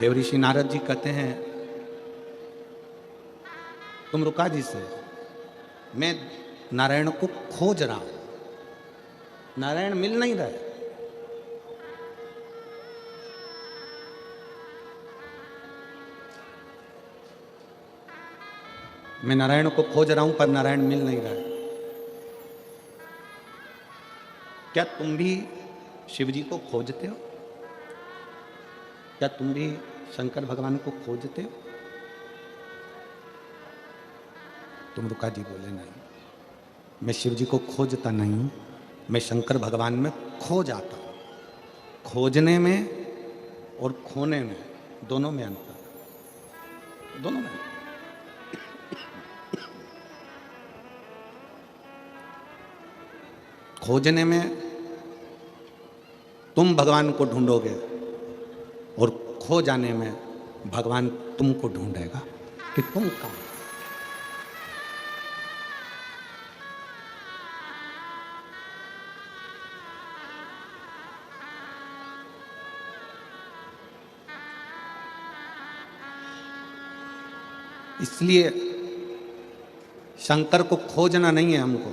देवऋषि नारद जी कहते हैं, तुम रुका जी से, मैं नारायण को खोज रहा हूं, नारायण मिल नहीं रहे। मैं नारायण को खोज रहा हूं पर नारायण मिल नहीं रहा है। क्या तुम भी शिव जी को खोजते हो? क्या तुम भी शंकर भगवान को खोजते हो? तुम रुका जी बोले, नहीं, मैं शिव जी को खोजता नहीं हूं, मैं शंकर भगवान में खो जाता हूं। खोजने में और खोने में दोनों में अंतर है, दोनों में। खोजने में तुम भगवान को ढूंढोगे और खो जाने में भगवान तुमको ढूंढेगा कि तुम कहां। इसलिए शंकर को खोजना नहीं है हमको,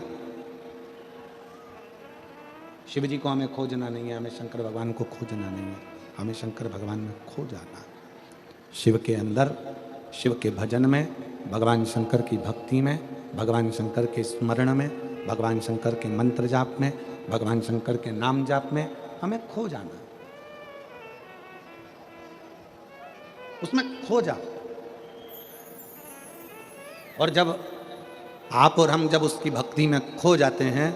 शिव जी को हमें खोजना नहीं है, हमें शंकर भगवान को खोजना नहीं है, हमें शंकर भगवान में खो जाना है। शिव के अंदर, शिव के भजन में, भगवान शंकर की भक्ति में, भगवान शंकर के स्मरण में, भगवान शंकर के मंत्र जाप में, भगवान शंकर के नाम जाप में हमें खो जाना है। उसमें खो जाओ। और जब आप और हम जब उसकी भक्ति में खो जाते हैं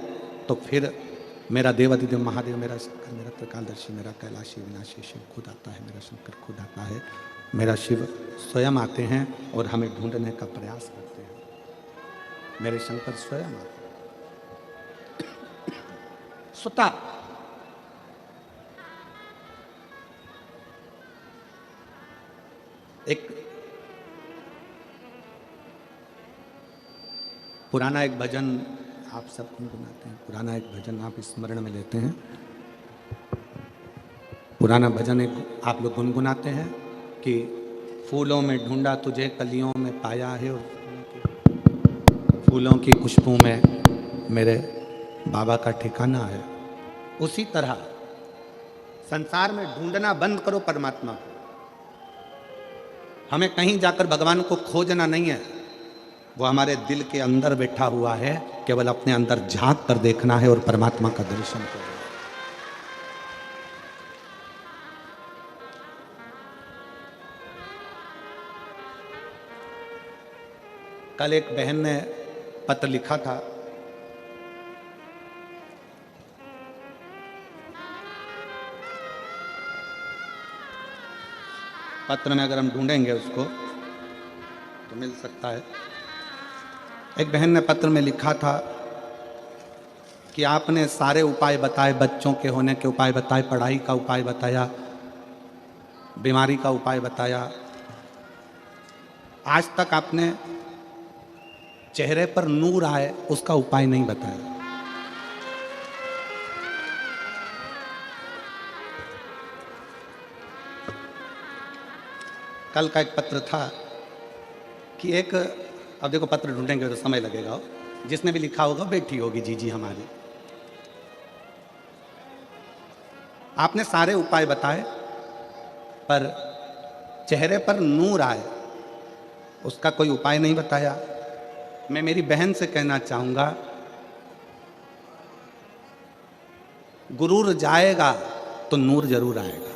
तो फिर मेरा देवाधिदेव महादेव, मेरा शंकर, मेरा त्रिकालदर्शी, मेरा कैलाशी विनाशी शिव खुद आता है, मेरा शंकर खुद आता है, मेरा शिव स्वयं आते हैं और हमें ढूंढने का प्रयास करते हैं। मेरे शंकर स्वयं आते हैं स्वतः। एक पुराना एक भजन आप सब गुनगुनाते हैं, पुराना एक भजन आप स्मरण में लेते हैं, पुराना भजन एक आप लोग गुनगुनाते हैं कि फूलों में ढूंढा तुझे, कलियों में पाया है, और फूलों की खुशबू में मेरे बाबा का ठिकाना है। उसी तरह संसार में ढूंढना बंद करो परमात्मा को। हमें कहीं जाकर भगवान को खोजना नहीं है, वो हमारे दिल के अंदर बैठा हुआ है, केवल अपने अंदर झांक कर देखना है और परमात्मा का दर्शन करना है। कल एक बहन ने पत्र लिखा था, पत्र में अगर हम ढूंढेंगे उसको तो मिल सकता है। एक बहन ने पत्र में लिखा था कि आपने सारे उपाय बताए, बच्चों के होने के उपाय बताए, पढ़ाई का उपाय बताया, बीमारी का उपाय बताया, आज तक आपने चेहरे पर नूर आए उसका उपाय नहीं बताया। कल का एक पत्र था कि एक, अब देखो पत्र ढूंढेंगे तो समय लगेगा, जिसने भी लिखा होगा बैठी होगी जी हमारी। आपने सारे उपाय बताए पर चेहरे पर नूर आए उसका कोई उपाय नहीं बताया। मैं मेरी बहन से कहना चाहूंगा, गुरूर जाएगा तो नूर जरूर आएगा।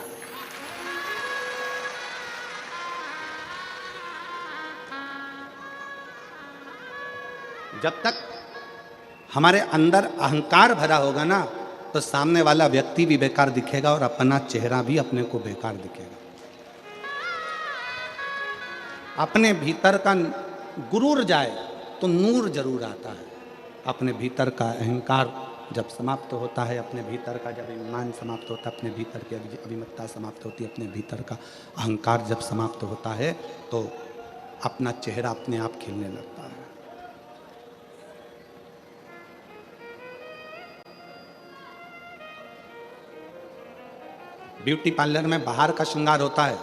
जब तक हमारे अंदर अहंकार भरा होगा ना, तो सामने वाला व्यक्ति भी बेकार दिखेगा और अपना चेहरा भी अपने को बेकार दिखेगा। अपने भीतर का गुरूर जाए तो नूर जरूर आता है। अपने भीतर का अहंकार जब समाप्त होता है, अपने भीतर का जब ईमान समाप्त होता है, अपने भीतर की अभिमत्ता समाप्त होती है, अपने भीतर का अहंकार जब समाप्त होता है तो अपना चेहरा अपने आप खिलने लगता है। ब्यूटी पार्लर में बाहर का श्रृंगार होता है,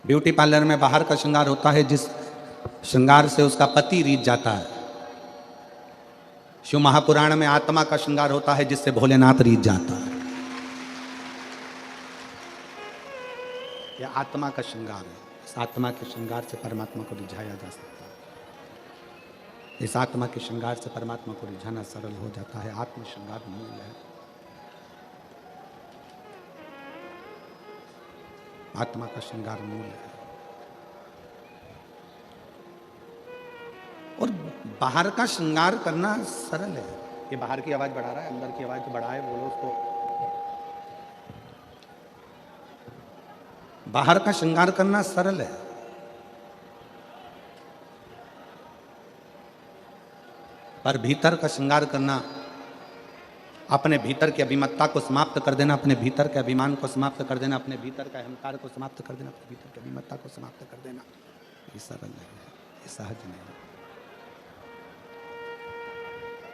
ब्यूटी पार्लर में बाहर का श्रृंगार होता है जिस श्रृंगार से उसका पति रीझ जाता है। शिव महापुराण में आत्मा का श्रृंगार होता है जिससे भोलेनाथ रीझ जाता है। यह आत्मा का श्रृंगार है। इस आत्मा के श्रृंगार से परमात्मा को रिझाया जा सकता है। इस आत्मा के श्रृंगार से परमात्मा को रिझाना सरल हो जाता है। आत्म श्रृंगार मूल है। आत्मा का श्रृंगार मूल है। और बाहर का श्रृंगार करना सरल है। ये बाहर की आवाज बढ़ा रहा है, अंदर की आवाज तो बढ़ाए, बोलो उसको। बाहर का श्रृंगार करना सरल है, पर भीतर का श्रृंगार करना, अपने भीतर की अभिमत्ता को समाप्त कर देना, अपने भीतर के अभिमान को समाप्त कर देना, अपने भीतर का अहंकार को समाप्त कर देना, अपने भीतर की अभिमत्ता को समाप्त कर देना, ये सरल नहीं है, ये सहज नहीं है।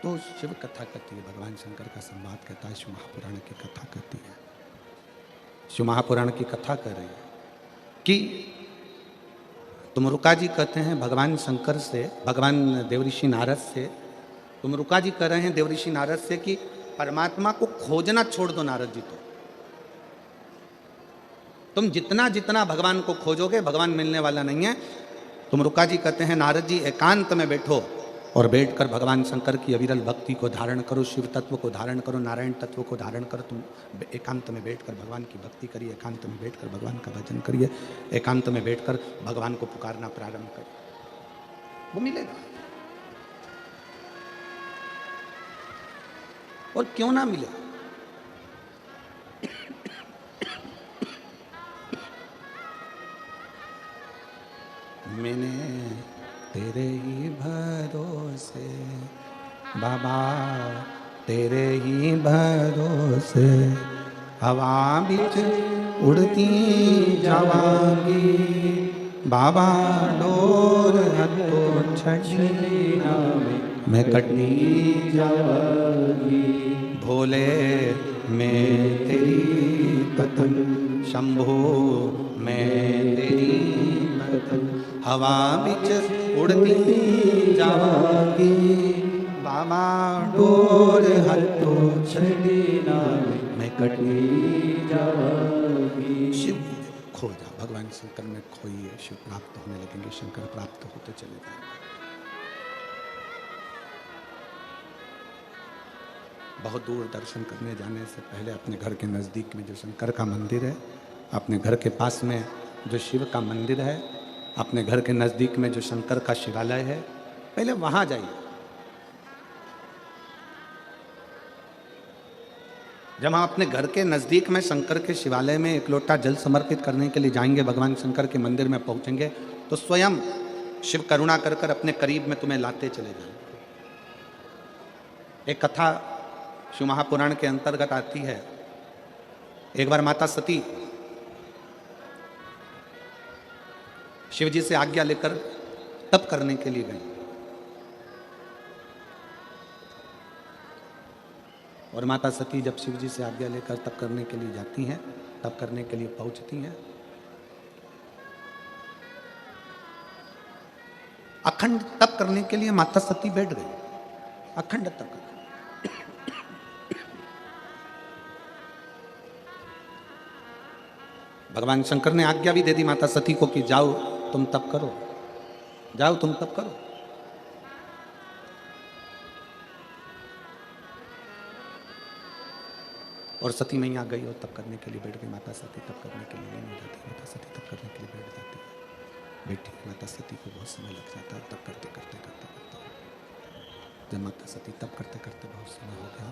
तो शिव कथा कहती है, भगवान शंकर का संवाद कहता है, शिव महापुराण की कथा कहती है। शिव महापुराण की कथा कर रही है कि तुम रुका जी कहते हैं भगवान शंकर से, भगवान देवऋषि नारद से, तुम रुका जी कह रहे हैं देवऋषि नारद से कि परमात्मा को खोजना छोड़ दो नारद जी। तो तुम जितना जितना भगवान को खोजोगे भगवान मिलने वाला नहीं है। तुम रुका जी कहते हैं नारद जी एकांत में बैठो और बैठकर भगवान शंकर की अविरल भक्ति को धारण करो, शिव तत्व को धारण करो, नारायण तत्व को धारण करो। तुम एकांत में बैठकर भगवान की भक्ति करिए, एकांत में बैठकर भगवान का भजन करिए, एकांत में बैठकर भगवान को पुकारना प्रारंभ करिए, वो मिलेगा। और क्यों ना मिले? मैंने तेरे ही भरोसे बाबा, तेरे ही भरोसे हवा बिच उड़ती जावांगी बाबा, डोर हथो छड़ी मैं कटी जावांगी। भोले मैं तेरी पतंग, शंभो मैं तेरी पतंग, हवा बिच उड़ती जावांगी बाबा, डोर हथो छड़ी मैं कटी जावांगी। शिव खो जा, भगवान शंकर में खोइए, शिव प्राप्त होने लगेंगे, शंकर प्राप्त होते चले जाएंगे। बहुत दूर दर्शन करने जाने से पहले अपने घर के नज़दीक में जो शंकर का मंदिर है, अपने घर के पास में जो शिव का मंदिर है, अपने घर के नज़दीक में जो शंकर का शिवालय है, पहले वहाँ जाइए। जब हम अपने घर के नज़दीक में शंकर के शिवालय में एक लोटा जल समर्पित करने के लिए जाएंगे, भगवान शंकर के मंदिर में पहुँचेंगे, तो स्वयं शिव करुणा कर कर अपने करीब में तुम्हें लाते चले जाएंगे। एक कथा शिव महापुराण के अंतर्गत आती है। एक बार माता सती शिव जी से आज्ञा लेकर तप करने के लिए गई, और माता सती जब शिव जी से आज्ञा लेकर तप करने के लिए जाती हैं, तप करने के लिए पहुंचती हैं, अखंड तप करने के लिए माता सती बैठ गई, अखंड तप कर। भगवान शंकर ने आज्ञा भी दे दी माता सती को कि जाओ तुम तप करो, जाओ तुम तप करो। और सती मैया गई और तप करने के लिए बैठ गई। माता सती तप करने के लिए नहीं जाती, माता सती तप करने के लिए बैठ जाती है। बैठी माता सती को बहुत समय लग जाता है तप करते करते करते करते। जब माता सती तप करते करते बहुत समय हो गया,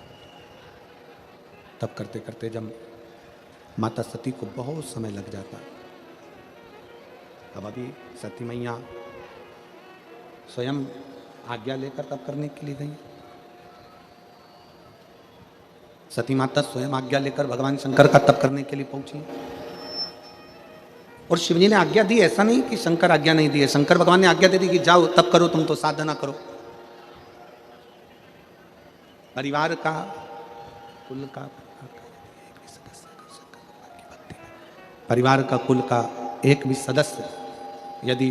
तप करते करते जब माता सती को बहुत समय लग जाता, अब अभी सती मैया स्वयं आज्ञा लेकर तप करने के लिए गई। सती माता स्वयं आज्ञा लेकर भगवान शंकर का तप करने के लिए पहुंची। और शिवजी ने आज्ञा दी, ऐसा नहीं कि शंकर आज्ञा नहीं दी है। शंकर भगवान ने आज्ञा दे दी कि जाओ तप करो, तुम तो साधना करो। परिवार का, कुल का, परिवार का, कुल का एक भी सदस्य यदि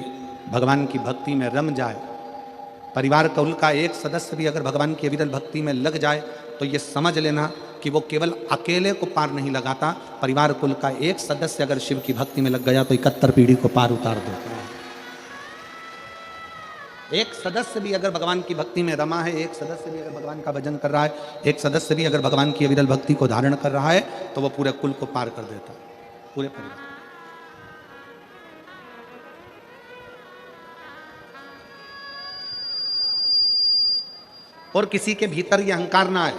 भगवान की भक्ति में रम जाए, परिवार कुल का एक सदस्य भी अगर भगवान की अविरल भक्ति में लग जाए, तो ये समझ लेना कि वो केवल अकेले को पार नहीं लगाता, परिवार कुल का एक सदस्य अगर शिव की भक्ति में लग गया तो 71 पीढ़ी को पार उतार देता है। एक सदस्य भी अगर भगवान की भक्ति में रमा है, एक सदस्य भी अगर भगवान का भजन कर रहा है, एक सदस्य भी अगर भगवान की अविरल भक्ति को धारण कर रहा है, तो वो पूरे कुल को पार कर देता है, पूरे परिवार। और किसी के भीतर ये अहंकार ना आए।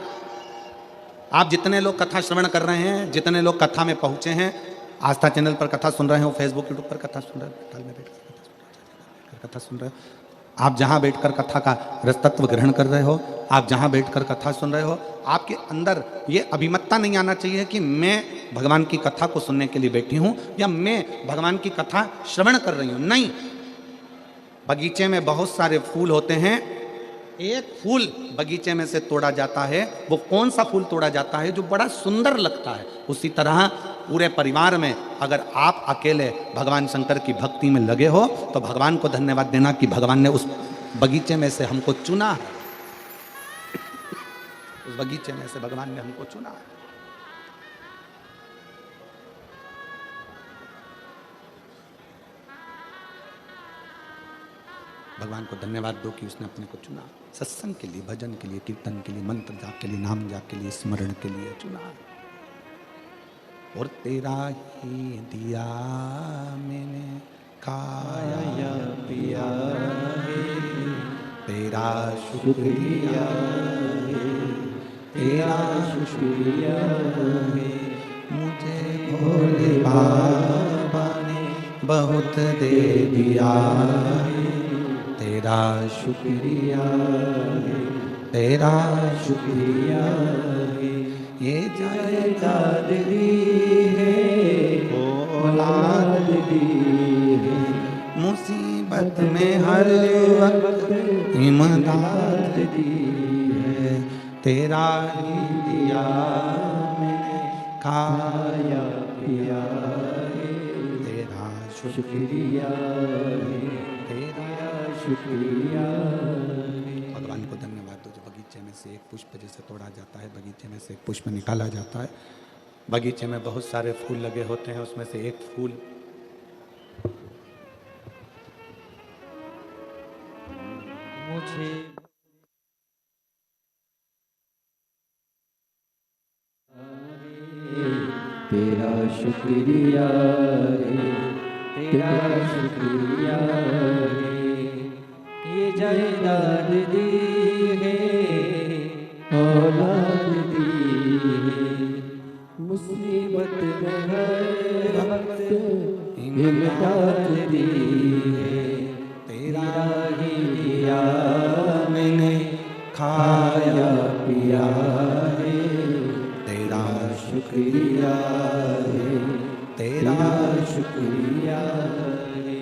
आप जितने लोग कथा श्रवण कर रहे हैं, जितने लोग कथा में पहुंचे हैं, आस्था चैनल पर कथा सुन रहे हो, फेसबुक यूट्यूब पर कथा सुन रहे हो, ताल में बैठकर कथा सुन रहे हो, आप जहां बैठकर कथा का रसतत्व ग्रहण कर रहे हो, आप जहां बैठकर कथा सुन रहे हो, आपके अंदर ये अभिमतता नहीं आना चाहिए कि मैं भगवान की कथा को सुनने के लिए बैठी हूं या मैं भगवान की कथा श्रवण कर रही हूं। नहीं, बगीचे में बहुत सारे फूल होते हैं, एक फूल बगीचे में से तोड़ा जाता है, वो कौन सा फूल तोड़ा जाता है? जो बड़ा सुंदर लगता है। उसी तरह पूरे परिवार में अगर आप अकेले भगवान शंकर की भक्ति में लगे हो, तो भगवान को धन्यवाद देना कि भगवान ने उस बगीचे में से हमको चुना है। उस बगीचे में से भगवान ने हमको चुना है। भगवान को धन्यवाद दो कि उसने अपने को चुना, सत्संग के लिए, भजन के लिए, कीर्तन के लिए, मंत्र जाप के लिए, नाम जाप के लिए, स्मरण के लिए चुना। और तेरा ही दिया मैंने खाया पिया है, तेरा शुक्रिया है, तेरा शुक्रिया है, मुझे भोले बाबा ने बहुत दे दिया है, तेरा शुक्रिया है, तेरा शुक्रिया है, ये जायदाद दी है, औलाद दी है, मुसीबत में हर वक्त इमदाद दी है, तेरा ही दिया मैंने खाया पिया है, तेरा शुक्रिया है, तेरा शुक्रिया। भगवान को धन्यवाद दो। जो बगीचे में से एक पुष्प जैसे तोड़ा जाता है, बगीचे में से एक पुष्प निकाला जाता है, बगीचे में बहुत सारे फूल लगे होते हैं, उसमें से एक फूल मुझे तेरा शुक्रिया है, तेरा शुक्रिया है, ये जायदाद दी है, औलाद दी है, मुसीबत में हर वक्त इमदाद दी है, तेरा ही दिया मैंने खाया पिया है, तेरा शुक्रिया है, तेरा शुक्रिया है।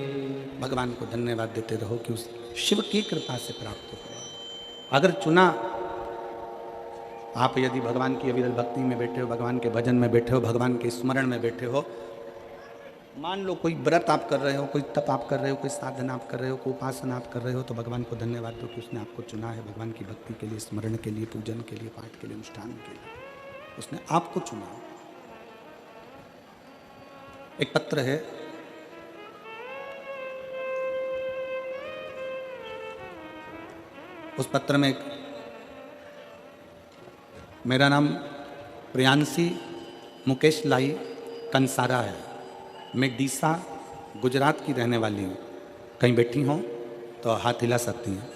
भगवान को धन्यवाद देते रहो कि उस शिव की कृपा से प्राप्त हो। अगर चुना, आप यदि भगवान की अविरल भक्ति में बैठे हो, भगवान के भजन में बैठे हो, भगवान के स्मरण में बैठे हो, मान लो कोई व्रत आप कर रहे हो, कोई तप आप कर रहे हो, कोई साधना आप कर रहे हो, कोई उपासना आप कर रहे हो, तो भगवान को धन्यवाद दो कि उसने आपको चुना है भगवान की भक्ति के लिए, स्मरण के लिए, पूजन के लिए, पाठ के लिए, अनुष्ठान के लिए। उसने आपको चुना। एक पत्र है, उस पत्र में मेरा नाम प्रियांशी मुकेश लाई कंसारा है, मैं डीसा गुजरात की रहने वाली हूँ। कहीं बैठी हों तो हाथ हिला सकती हैं।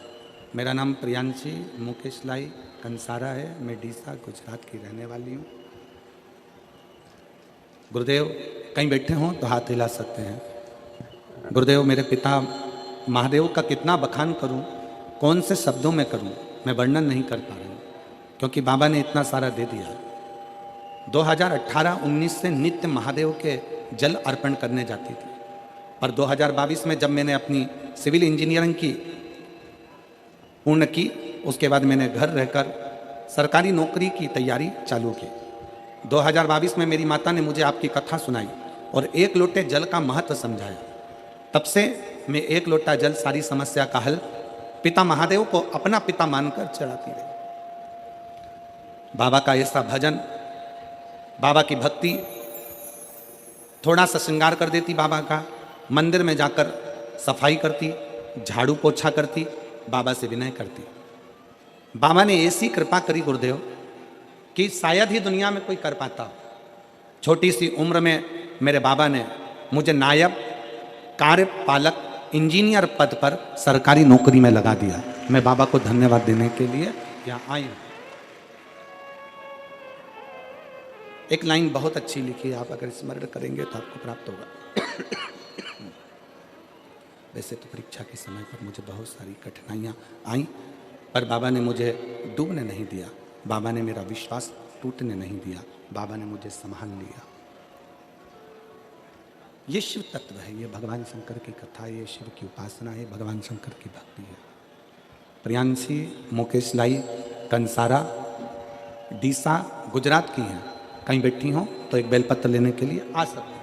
मेरा नाम प्रियांशी मुकेश लाई कंसारा है, मैं डीसा गुजरात की रहने वाली हूँ। गुरुदेव कहीं बैठे हों तो हाथ हिला सकते हैं। गुरुदेव मेरे पिता महादेव का कितना बखान करूं, कौन से शब्दों में करूं, मैं वर्णन नहीं कर पा रहा हूं, क्योंकि बाबा ने इतना सारा दे दिया। 2018-19 से नित्य महादेव के जल अर्पण करने जाती थी, पर 2022 में जब मैंने अपनी सिविल इंजीनियरिंग की पूर्ण की, उसके बाद मैंने घर रहकर सरकारी नौकरी की तैयारी चालू की। 2022 में मेरी माता ने मुझे आपकी कथा सुनाई और एक लोटे जल का महत्व समझाया। तब से मैं एक लोटा जल सारी समस्या का हल पिता महादेव को अपना पिता मानकर चढ़ाती रही। बाबा का ऐसा भजन, बाबा की भक्ति, थोड़ा सा श्रृंगार कर देती बाबा का, मंदिर में जाकर सफाई करती, झाड़ू पोछा करती, बाबा से विनय करती। बाबा ने ऐसी कृपा करी गुरुदेव कि शायद ही दुनिया में कोई कर पाता। छोटी सी उम्र में मेरे बाबा ने मुझे नायब कार्यपालक इंजीनियर पद पर सरकारी नौकरी में लगा दिया। मैं बाबा को धन्यवाद देने के लिए यहाँ आई हूँ। एक लाइन बहुत अच्छी लिखी है, आप अगर स्मरण करेंगे तो आपको प्राप्त होगा। वैसे तो परीक्षा के समय पर मुझे बहुत सारी कठिनाइयाँ आई, पर बाबा ने मुझे डूबने नहीं दिया, बाबा ने मेरा विश्वास टूटने नहीं दिया, बाबा ने मुझे संभाल लिया। ये शिव तत्व है, ये भगवान शंकर की कथा है, ये शिव की उपासना है, भगवान शंकर की भक्ति है। प्रियांशी मुकेश लाई कंसारा डीसा गुजरात की हैं, कहीं बैठी हो तो एक बेलपत्र लेने के लिए आ सकते हैं।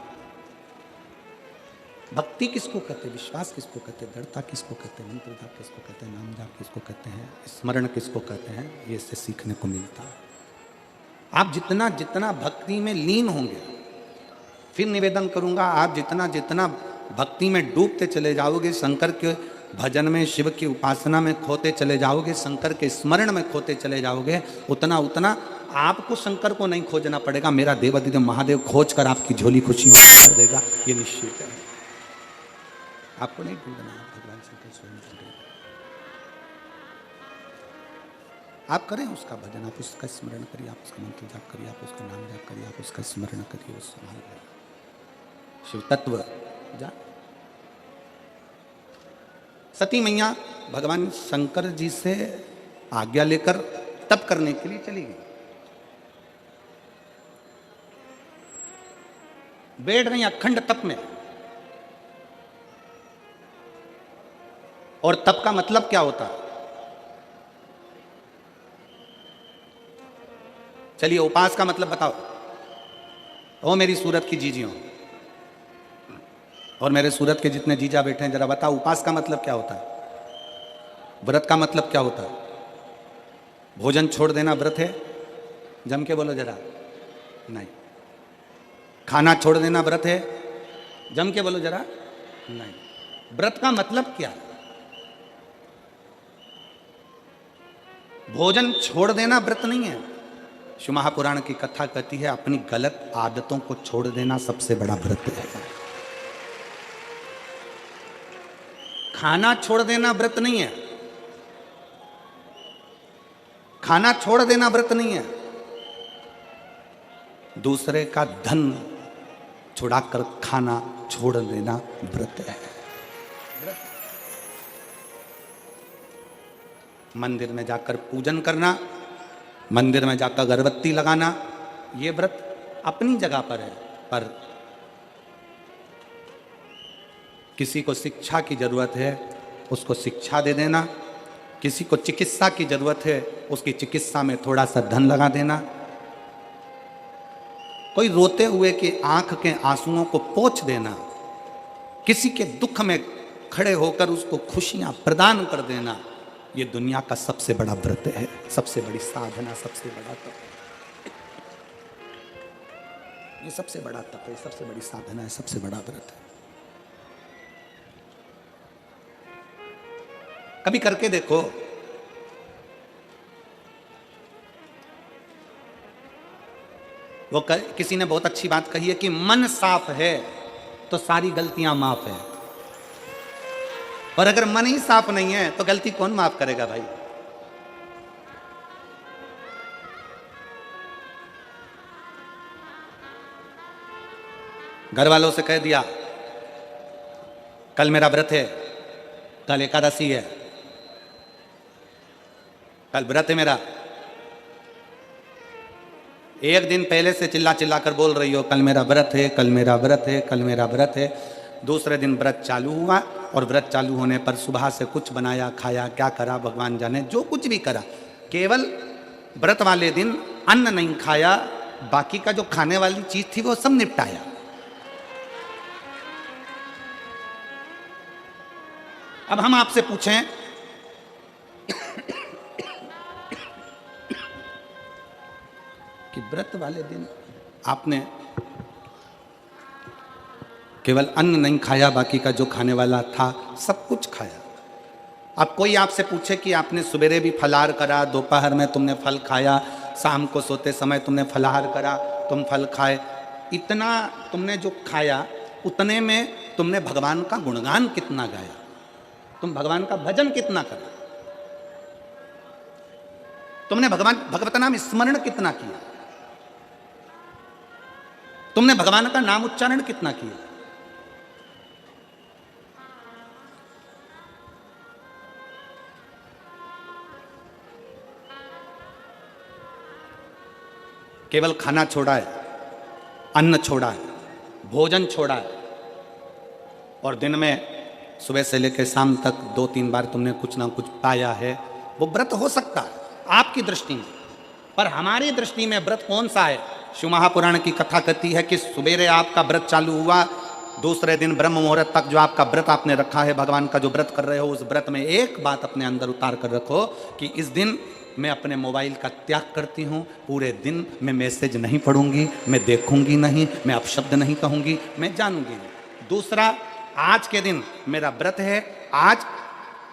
भक्ति किसको कहते हैं, विश्वास किसको कहते हैं, दृढ़ता किसको कहते हैं, मंत्र जाप किसको कहते हैं, नाम जाप किसको कहते हैं, स्मरण किसको कहते हैं, ये इससे सीखने को मिलता है। आप जितना जितना भक्ति में लीन होंगे, फिर निवेदन करूंगा, आप जितना जितना भक्ति में डूबते चले जाओगे, शंकर के भजन में, शिव की उपासना में खोते चले जाओगे, शंकर के स्मरण में खोते चले जाओगे, उतना उतना आपको शंकर को नहीं खोजना पड़ेगा, मेरा देवाधिदेव महादेव खोज कर आपकी झोली खुशी कर देगा, ये निश्चित है। आपको नहीं ढूंढना, भगवान शंकर स्वयं ढूंढेगा। आप करें उसका भजन, आप उसका स्मरण करिए, आप उसका मंत्र जाप करिए, आप उसका नाम जाप करिए, आप उसका स्मरण करिए, वो संभाल लेगा। शिव तत्व जा। सती मैया भगवान शंकर जी से आज्ञा लेकर तप करने के लिए चली गई। बैठ रही अखंड तप में। और तप का मतलब क्या होता है? चलिए उपास का मतलब बताओ। ओ मेरी सूरत की जीजियों और मेरे सूरत के जितने जीजा बैठे हैं, जरा बताओ उपास का मतलब क्या होता है? व्रत का मतलब क्या होता है? भोजन छोड़ देना व्रत है? जम के बोलो जरा। नहीं। खाना छोड़ देना व्रत है? जम के बोलो जरा। नहीं। व्रत का मतलब क्या? भोजन छोड़ देना व्रत नहीं है। शिव महापुराण की कथा कहती है अपनी गलत आदतों को छोड़ देना सबसे बड़ा व्रत है। खाना छोड़ देना व्रत नहीं है। खाना छोड़ देना व्रत नहीं है। दूसरे का धन छुड़ाकर खाना छोड़ देना व्रत है। मंदिर में जाकर पूजन करना, मंदिर में जाकर अगरबत्ती लगाना, ये व्रत अपनी जगह पर है। पर किसी को शिक्षा की जरूरत है, उसको शिक्षा दे देना। किसी को चिकित्सा की जरूरत है, उसकी चिकित्सा में थोड़ा सा धन लगा देना। कोई रोते हुए की आंख के आंसुओं को पोंछ देना। किसी के दुख में खड़े होकर उसको खुशियां प्रदान कर देना, ये दुनिया का सबसे बड़ा व्रत है, सबसे बड़ी साधना, सबसे बड़ा तप। ये सबसे बड़ा तप है, सबसे बड़ी साधना है, सबसे बड़ा व्रत है। कभी करके देखो। किसी ने बहुत अच्छी बात कही है कि मन साफ है तो सारी गलतियां माफ है, और अगर मन ही साफ नहीं है तो गलती कौन माफ करेगा भाई? घर वालों से कह दिया कल मेरा व्रत है, कल एकादशी है, कल व्रत है मेरा। एक दिन पहले से चिल्ला चिल्ला कर बोल रही हो कल मेरा व्रत है, कल मेरा व्रत है, कल मेरा व्रत है। दूसरे दिन व्रत चालू हुआ और व्रत चालू होने पर सुबह से कुछ बनाया खाया, क्या करा भगवान जाने, जो कुछ भी करा, केवल व्रत वाले दिन अन्न नहीं खाया, बाकी का जो खाने वाली चीज थी वो सब निपटाया। अब हम आपसे पूछें कि व्रत वाले दिन आपने केवल अन्न नहीं खाया, बाकी का जो खाने वाला था सब कुछ खाया। अब कोई आपसे पूछे कि आपने सवेरे भी फलाहार करा, दोपहर में तुमने फल खाया, शाम को सोते समय तुमने फलाहार करा, तुम फल खाए, इतना तुमने जो खाया उतने में तुमने भगवान का गुणगान कितना गाया, तुम भगवान का भजन कितना करा, तुमने भगवत नाम स्मरण कितना किया, तुमने भगवान का नाम उच्चारण कितना किया। केवल खाना छोड़ा है, अन्न छोड़ा है, भोजन छोड़ा है, और दिन में सुबह से लेकर शाम तक 2-3 बार तुमने कुछ ना कुछ पाया है, वो व्रत हो सकता है आपकी दृष्टि में, पर हमारी दृष्टि में व्रत कौन सा है। शिव महापुराण की कथा कहती है कि सुबेरे आपका व्रत चालू हुआ, दूसरे दिन ब्रह्म मुहूर्त तक जो आपका व्रत आपने रखा है, भगवान का जो व्रत कर रहे हो, उस व्रत में एक बात अपने अंदर उतार कर रखो कि इस दिन मैं अपने मोबाइल का त्याग करती हूँ, पूरे दिन मैं मैसेज नहीं पढ़ूंगी, मैं देखूंगी नहीं, मैं अपशब्द नहीं कहूंगी, मैं जानूंगी नहीं। दूसरा, आज के दिन मेरा व्रत है, आज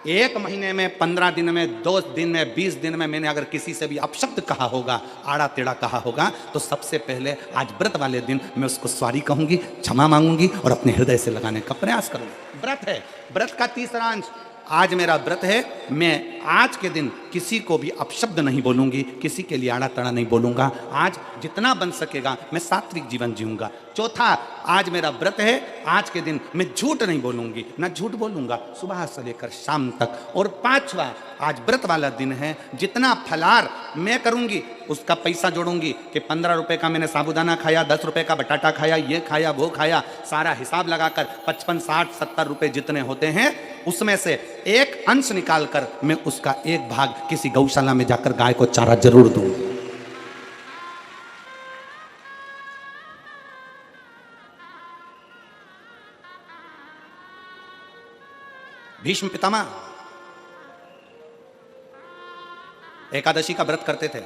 1 महीने में, 15 दिन में, 2 दिन में, 20 दिन में मैंने अगर किसी से भी अपशब्द कहा होगा, आड़ा टेढ़ा कहा होगा, तो सबसे पहले आज व्रत वाले दिन मैं उसको सॉरी कहूंगी, क्षमा मांगूंगी और अपने हृदय से लगाने का प्रयास करूंगी। व्रत है। व्रत का तीसरा अंश, आज मेरा व्रत है, मैं आज के दिन किसी को भी अपशब्द नहीं बोलूंगी, किसी के लिए आड़ा तड़ा नहीं बोलूंगा, आज जितना बन सकेगा मैं सात्विक जीवन जीऊंगा। चौथा, आज मेरा व्रत है, आज के दिन मैं झूठ नहीं बोलूंगी, ना झूठ बोलूंगा सुबह से लेकर शाम तक। और पांचवा, आज व्रत वाला दिन है, जितना फलाहार मैं करूंगी उसका पैसा जोड़ूंगी कि 15 रुपए का मैंने साबूदाना खाया, 10 रुपए का बटाटा खाया, ये खाया, वो खाया, सारा हिसाब लगाकर 55, 60, 70 रुपए जितने होते हैं उसमें से एक अंश निकालकर मैं उसका एक भाग किसी गौशाला में जाकर गाय को चारा जरूर दूंगी। भीष्म पितामह एकादशी का व्रत करते थे।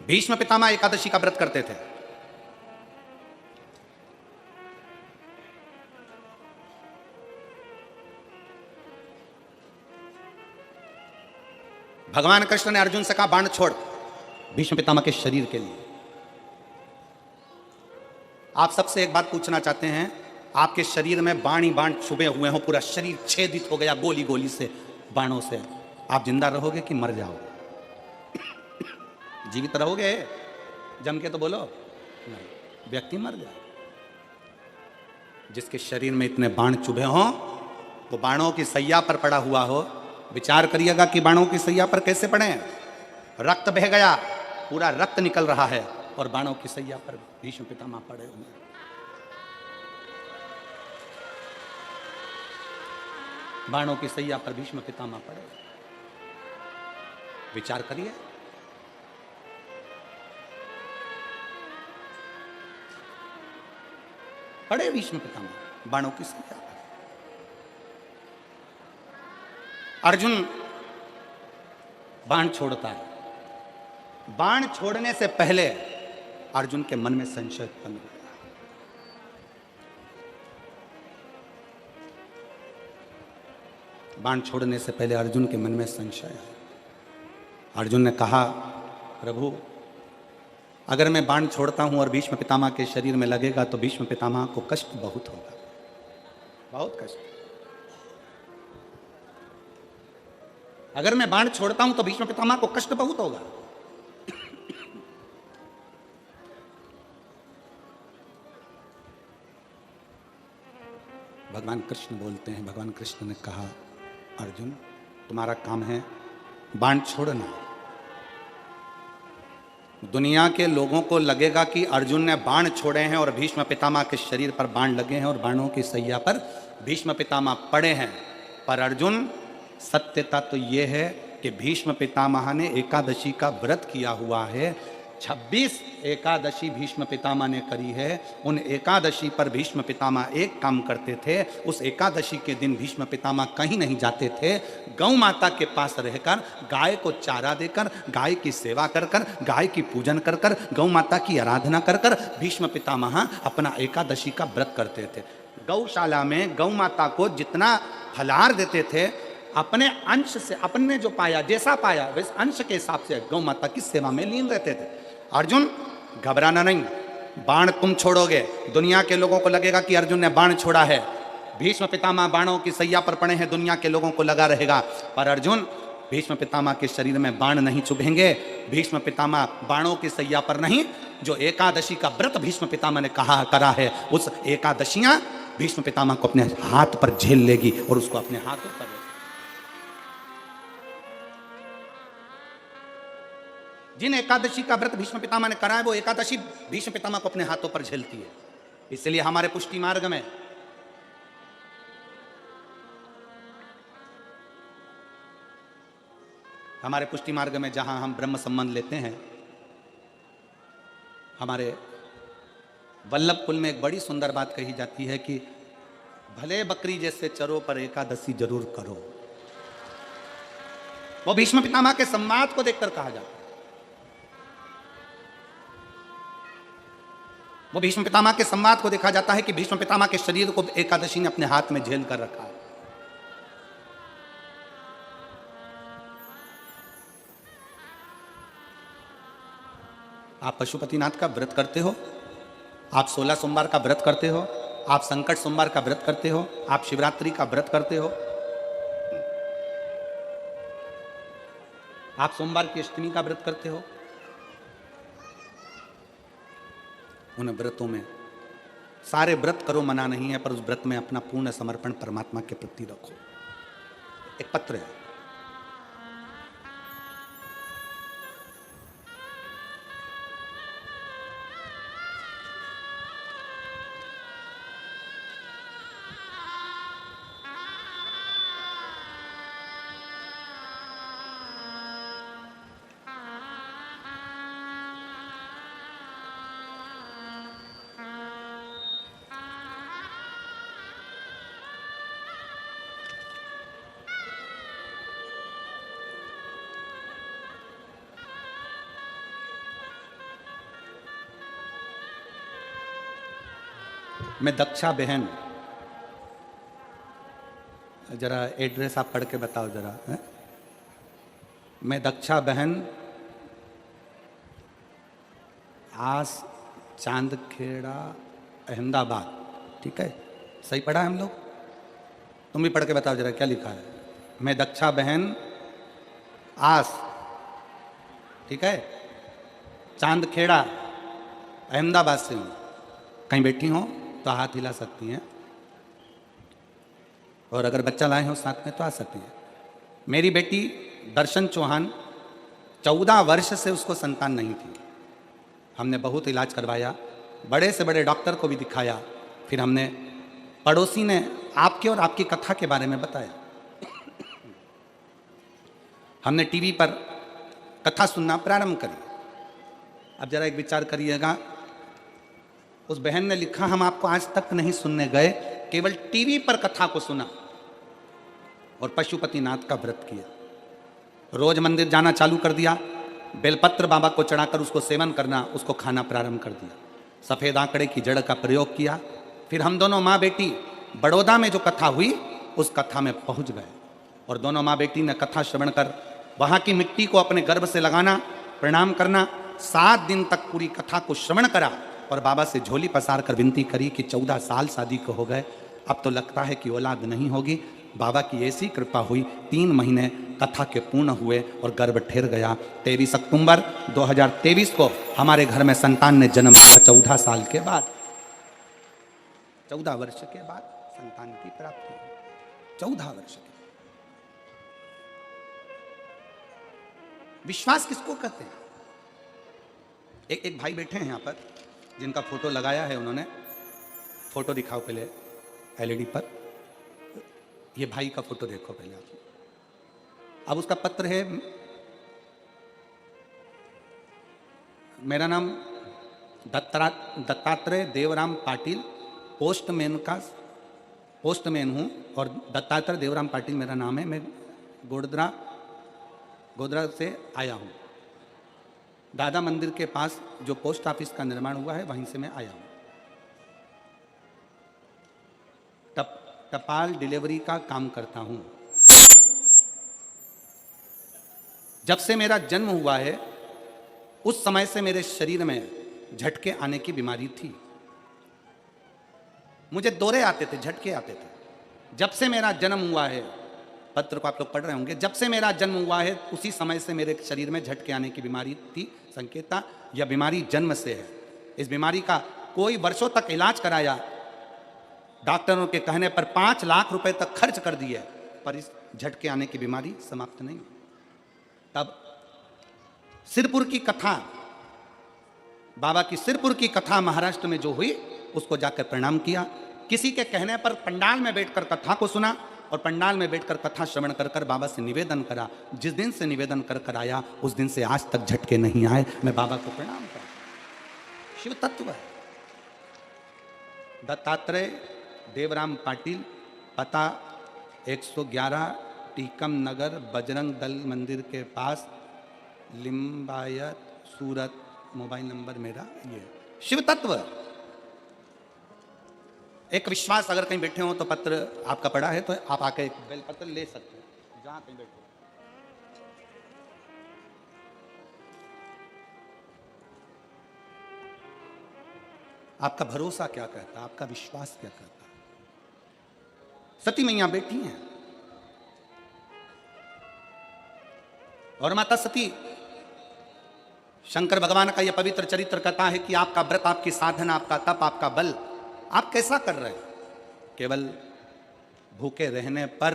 भीष्म पितामह एकादशी का व्रत करते थे। भगवान कृष्ण ने अर्जुन से कहा, बाण छोड़, भीष्म पितामह के शरीर के लिए। आप सबसे एक बात पूछना चाहते हैं, आपके शरीर में बाण ही बाण छुपे हुए हो, पूरा शरीर छेदित हो गया गोली गोली से, बाणों से, आप जिंदा रहोगे कि मर जाओगे? जीवित रहोगे? जम के तो बोलो नहीं, व्यक्ति मर जाए। जिसके शरीर में इतने बाण चुभे हों, वो बाणों की सैया पर पड़ा हुआ हो, विचार करिएगा कि बाणों की सैया पर कैसे पड़े हैं। रक्त बह गया, पूरा रक्त निकल रहा है, और बाणों की सैया पर भीष्म पितामह पड़े हुए। बाणों की सैया पर भीष्म पितामह पड़े। विचार करिए। पड़े भीष्म पितामह बाणों की सैया पर। अर्जुन बाण छोड़ता है। बाण छोड़ने से पहले अर्जुन के मन में संशय उत्पन्न हुआ। बाण छोड़ने से पहले अर्जुन के मन में संशय है। अर्जुन ने कहा, प्रभु अगर मैं बाण छोड़ता हूं और भीष्म पितामह के शरीर में लगेगा तो भीष्म पितामह को कष्ट बहुत होगा, बहुत कष्ट। अगर मैं बाण छोड़ता हूं तो भीष्म पितामह को कष्ट बहुत होगा। भगवान कृष्ण बोलते हैं, भगवान कृष्ण ने कहा, अर्जुन तुम्हारा काम है बाण छोड़ना। दुनिया के लोगों को लगेगा कि अर्जुन ने बाण छोड़े हैं और भीष्म पितामह के शरीर पर बाण लगे हैं और बाणों की सैया पर भीष्म पितामह पड़े हैं। पर अर्जुन, सत्यता तो यह है कि भीष्म पितामह ने एकादशी का व्रत किया हुआ है, 26 एकादशी भीष्म पितामह ने करी है। उन एकादशी पर भीष्म पितामह एक काम करते थे, उस एकादशी के दिन भीष्म पितामह कहीं नहीं जाते थे, गौ माता के पास रहकर गाय को चारा देकर, गाय की सेवा कर कर, गाय की पूजन कर कर, गौ माता की आराधना कर कर भीष्म पितामह अपना एकादशी का व्रत करते थे। गौशाला में गौ माता को जितना फलाहार देते थे, अपने अंश से, अपने जो पाया, जैसा पाया वैसे अंश के हिसाब से गौ माता की सेवा में लीन रहते थे। अर्जुन घबराना नहीं, बाण तुम छोड़ोगे, दुनिया के लोगों को लगेगा कि अर्जुन ने बाण छोड़ा है, भीष्म पितामह बाणों की सैया पर पड़े हैं, दुनिया के लोगों को लगा रहेगा, पर अर्जुन भीष्म पितामह के शरीर में बाण नहीं चुभेंगे। भीष्म पितामह बाणों की सैया पर नहीं, जो एकादशी का व्रत भीष्म पितामह ने कहा करा है, उस एकादशियां भीष्म पितामह को अपने हाथ पर झेल लेगी और उसको अपने हाथों पर। जिन एकादशी का व्रत भीष्म पितामह ने करा है, वो एकादशी भीष्म पितामह को अपने हाथों पर झेलती है। इसलिए हमारे पुष्टि मार्ग में जहां हम ब्रह्म संबंध लेते हैं, हमारे वल्लभ कुल में एक बड़ी सुंदर बात कही जाती है कि भले बकरी जैसे चरो पर एकादशी जरूर करो। वो भीष्म पितामह के संवाद को देखकर कहा जाता है। वो भीष्म पितामह के संवाद को देखा जाता है कि भीष्म पितामह के शरीर को एकादशी ने अपने हाथ में झेल कर रखा है। आप पशुपतिनाथ का व्रत करते हो, आप 16 सोमवार का व्रत करते हो, आप संकट सोमवार का व्रत करते हो, आप शिवरात्रि का व्रत करते हो, आप सोमवार की अष्टमी का व्रत करते हो। उन व्रतों में सारे व्रत करो मना नहीं है, पर उस व्रत में अपना पूर्ण समर्पण परमात्मा के प्रति रखो। एक पत्र है, मैं दक्षा बहन, जरा एड्रेस आप पढ़ के बताओ जरा है? मैं दक्षा बहन, आस चांदखेड़ा अहमदाबाद, ठीक है? सही पढ़ा है हम लोग? तुम भी पढ़ के बताओ जरा क्या लिखा है। मैं दक्षा बहन आस, ठीक है, चांदखेड़ा अहमदाबाद से हूँ। कहीं बैठी हो तो हाथ हिला सकती हैं, और अगर बच्चा लाए हो साथ में तो आ सकती है। मेरी बेटी दर्शन चौहान, 14 वर्ष से उसको संतान नहीं थी। हमने बहुत इलाज करवाया, बड़े से बड़े डॉक्टर को भी दिखाया, फिर हमने, पड़ोसी ने आपके और आपकी कथा के बारे में बताया। हमने टीवी पर कथा सुनना प्रारंभ करी। अब जरा एक विचार करिएगा, उस बहन ने लिखा, हम आपको आज तक नहीं सुनने गए, केवल टीवी पर कथा को सुना और पशुपतिनाथ का व्रत किया। रोज मंदिर जाना चालू कर दिया, बेलपत्र बाबा को चढ़ाकर उसको सेवन करना, उसको खाना प्रारंभ कर दिया। सफ़ेद आंकड़े की जड़ का प्रयोग किया। फिर हम दोनों माँ बेटी बड़ौदा में जो कथा हुई उस कथा में पहुँच गए, और दोनों माँ बेटी ने कथा श्रवण कर वहाँ की मिट्टी को अपने गर्भ से लगाना, प्रणाम करना, 7 दिन तक पूरी कथा को श्रवण करा और बाबा से झोली पसार कर विनती करी कि 14 साल शादी को हो गए, अब तो लगता है कि औलाद नहीं होगी। बाबा की ऐसी कृपा हुई, 3 महीने कथा के पूर्ण हुए और गर्भ ठहर गया। 23 अक्टूबर 2023 को हमारे घर में संतान ने जन्म लिया। 14 साल के बाद, 14 वर्ष के बाद संतान की प्राप्ति हुई। 14 वर्ष के। विश्वास किसको कहते हैं? एक भाई बैठे हैं यहाँ पर, जिनका फोटो लगाया है उन्होंने। फोटो दिखाओ पहले एलईडी पर। ये भाई का फोटो देखो पहले आप। अब उसका पत्र है, मेरा नाम दत्तात्रेय देवराम पाटिल, पोस्टमैन हूँ और दत्तात्रेय देवराम पाटिल मेरा नाम है। मैं गोधरा से आया हूँ। दादा मंदिर के पास जो पोस्ट ऑफिस का निर्माण हुआ है वहीं से मैं आया हूँ। टपाल डिलीवरी का काम करता हूँ। जब से मेरा जन्म हुआ है उस समय से मेरे शरीर में झटके आने की बीमारी थी। मुझे दौरे आते थे, झटके आते थे। जब से मेरा जन्म हुआ है, पत्र को आप लोग पढ़ रहे होंगे, जब से मेरा जन्म हुआ है उसी समय से मेरे शरीर में झटके आने की बीमारी थी। संकेता, यह बीमारी जन्म से है। इस बीमारी का कोई वर्षों तक इलाज कराया, डॉक्टरों के कहने पर 5 लाख रुपए तक खर्च कर दिए, पर इस झटके आने की बीमारी समाप्त नहीं। तब सिरपुर की कथा, बाबा की सिरपुर की कथा महाराष्ट्र में जो हुई उसको जाकर प्रणाम किया। किसी के कहने पर पंडाल में बैठकर कथा को सुना और पंडाल में बैठकर कथा श्रवण कर कर बाबा से निवेदन करा। जिस दिन से निवेदन कर कर आया उस दिन से आज तक झटके नहीं आए। मैं बाबा को प्रणाम करता। शिव तत्व है। दत्तात्रेय देवराम पाटिल, पता 111 टीकम नगर, बजरंग दल मंदिर के पास, लिम्बायत, सूरत। मोबाइल नंबर मेरा ये। शिव तत्व एक विश्वास। अगर कहीं बैठे हो तो पत्र आपका पड़ा है तो आप आके एक बेल पत्र ले सकते हो जहां कहीं बैठे हो। आपका भरोसा क्या कहता है, आपका विश्वास क्या कहता है। सती मैया बैठी हैं और माता सती, शंकर भगवान का यह पवित्र चरित्र कथा है कि आपका व्रत, आपकी साधना, आपका तप, आपका बल आप कैसा कर रहे हैं। केवल भूखे रहने पर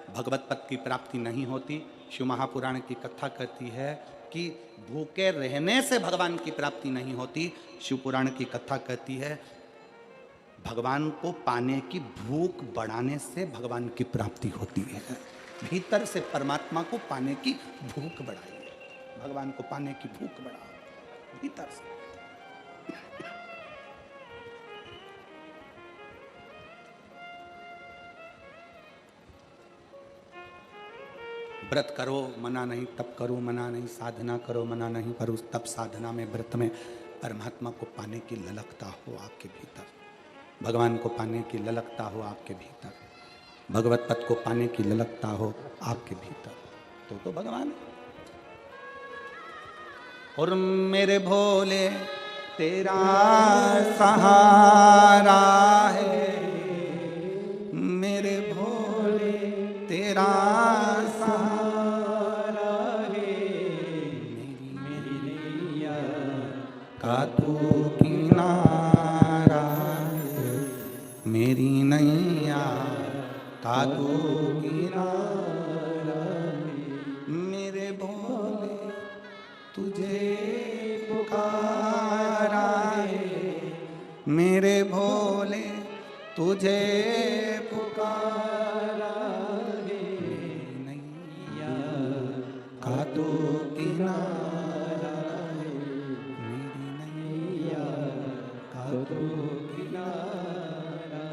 भगवत पद की प्राप्ति नहीं होती। शिव महापुराण की कथा कहती है कि भूखे रहने से भगवान की प्राप्ति नहीं होती। शिव पुराण की कथा कहती है भगवान को पाने की भूख बढ़ाने से भगवान की प्राप्ति होती है। भीतर से परमात्मा को पाने की भूख बढ़ाइए, भगवान को पाने की भूख बढ़ाओ भीतर से। व्रत करो मना नहीं, तप करो मना नहीं, साधना करो मना नहीं, पर उस तप साधना में, व्रत में परमात्मा को पाने की ललकता हो आपके भीतर, भगवान को पाने की ललकता हो आपके भीतर, भगवत पद को पाने की ललकता हो आपके भीतर, तो भगवान है। और मेरे भोले तेरा सहारा है, मेरे भोले तेरा सहारा है, मेरी नैया का तू किनारा है, मेरी नैया का तू किनारा है, मेरे भोले तुझे पुकारा है, मेरे भोले तुझे पुकारा है, नैया का तू किनारा है, मेरी नैया का तू किनारा है।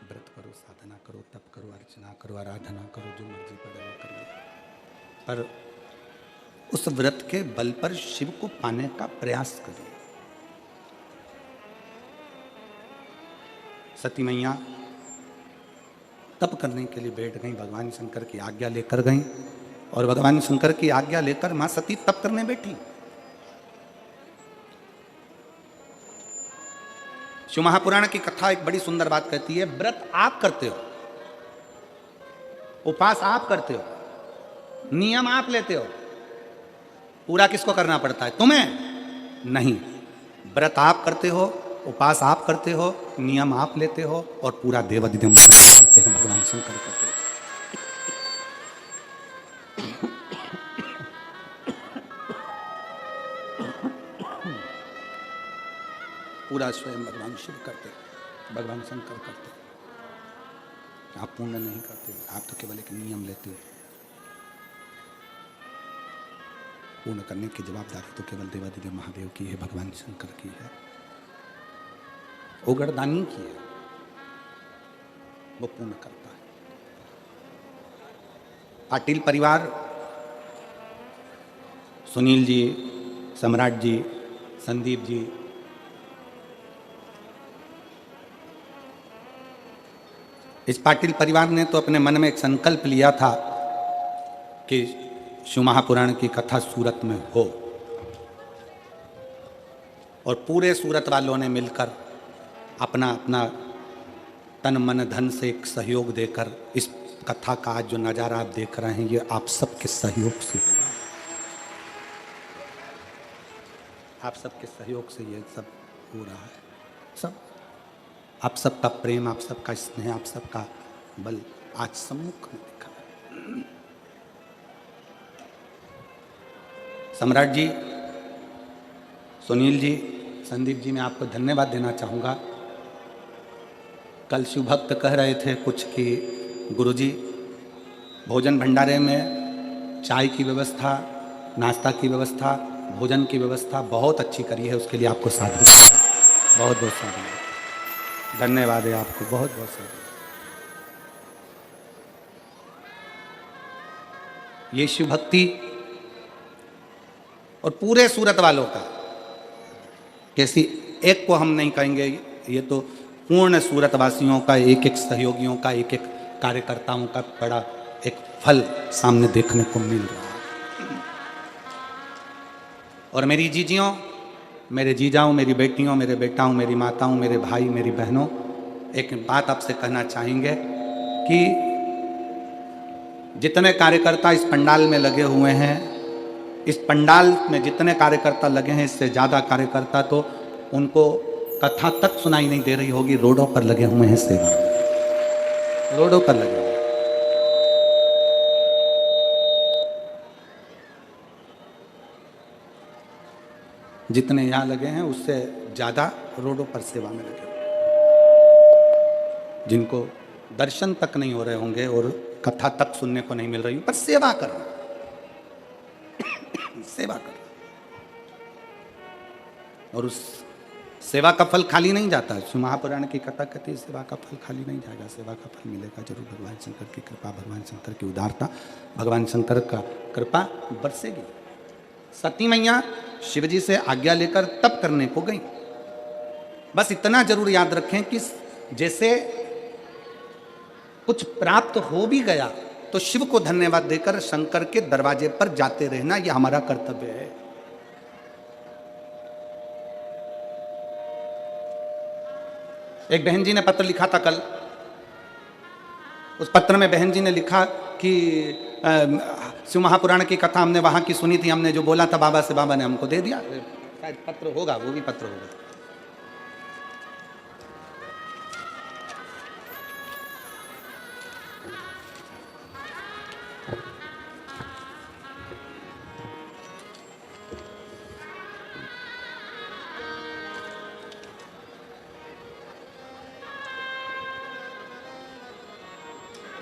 व्रत करो, साधना करो, तप करो, अर्चना करो, आराधना करो, जो मर्जी पड़े वो करिए, पर उस व्रत के बल पर शिव को पाने का प्रयास करिए। सती मैया तप करने के लिए बैठ गई, भगवान शंकर की आज्ञा लेकर गई और भगवान शंकर की आज्ञा लेकर मां सती तप करने बैठी। शिव महापुराण की कथा एक बड़ी सुंदर बात कहती है, व्रत आप करते हो, उपवास आप करते हो, नियम आप लेते हो, पूरा किसको करना पड़ता है? तुम्हें नहीं। व्रत आप करते हो, उपवास आप करते हो, नियम आप लेते हो और पूरा देवाधिदेव करते हैं, भगवान शंकर करते हैं। पूरा स्वयं भगवान शिव करते, भगवान शंकर करते। आप पूर्ण नहीं करते, आप तो केवल एक नियम लेते हो। पूर्ण करने की जवाबदारी तो केवल देवादिदेव महादेव की है, भगवान शंकर की है, उगड़दानी की है, वो पूर्ण करता है। पाटिल परिवार, सुनील जी, सम्राट जी, संदीप जी, इस पाटिल परिवार ने तो अपने मन में एक संकल्प लिया था कि शिव महापुराण की कथा सूरत में हो, और पूरे सूरत वालों ने मिलकर अपना अपना तन मन धन से एक सहयोग देकर इस कथा का आज जो नज़ारा आप देख रहे हैं ये आप सबके सहयोग से हुआ, आप सबके सहयोग से ये सब हो रहा है। सब आप सबका प्रेम, आप सबका स्नेह, आप सबका बल आज सम्मुख में दिखा है। सम्राट जी, सुनील जी, संदीप जी, मैं आपको धन्यवाद देना चाहूँगा। कल शिव भक्त कह रहे थे कुछ कि गुरुजी भोजन भंडारे में चाय की व्यवस्था, नाश्ता की व्यवस्था, भोजन की व्यवस्था बहुत अच्छी करी है, उसके लिए आपको साधु बहुत बहुत साधु धन्यवाद है आपको, बहुत बहुत साधु। ये शिव भक्ति और पूरे सूरत वालों का, कैसी एक को हम नहीं कहेंगे, ये तो पूर्ण सूरत वासियों का, एक एक सहयोगियों का, एक एक कार्यकर्ताओं का बड़ा एक फल सामने देखने को मिल रहा है। और मेरी जीजियों, मेरे जीजाओं, मेरी बेटियों, मेरे बेटाओं, मेरी माताओं, मेरे भाई, मेरी बहनों, एक बात आपसे कहना चाहेंगे कि जितने कार्यकर्ता इस पंडाल में लगे हुए हैं, इस पंडाल में जितने कार्यकर्ता लगे हैं, इससे ज़्यादा कार्यकर्ता तो उनको कथा तक सुनाई नहीं दे रही होगी, रोडों पर लगे हुए हैं सेवा, रोडों पर लगे हुए। जितने यहाँ लगे हैं उससे ज़्यादा रोडों पर सेवा में लगे, जिनको दर्शन तक नहीं हो रहे होंगे और कथा तक सुनने को नहीं मिल रही, पर सेवा कर रहे, सेवा कर, और उस सेवा का फल खाली नहीं जाता। शिव महापुराण की कथा कहती है सेवा का फल खाली नहीं जाएगा, सेवा का फल मिलेगा जरूर। भगवान शंकर की कृपा, भगवान शंकर की उदारता, भगवान शंकर का कृपा बरसेगी। सती मैया शिवजी से आज्ञा लेकर तप करने को गई। बस इतना जरूर याद रखें कि जैसे कुछ प्राप्त हो भी गया तो शिव को धन्यवाद देकर शंकर के दरवाजे पर जाते रहना, यह हमारा कर्तव्य है। एक बहन जी ने पत्र लिखा था कल, उस पत्र में बहन जी ने लिखा कि शिव महापुराण की कथा हमने वहां की सुनी थी, हमने जो बोला था बाबा से, बाबा ने हमको दे दिया। शायद पत्र होगा, वो भी पत्र होगा।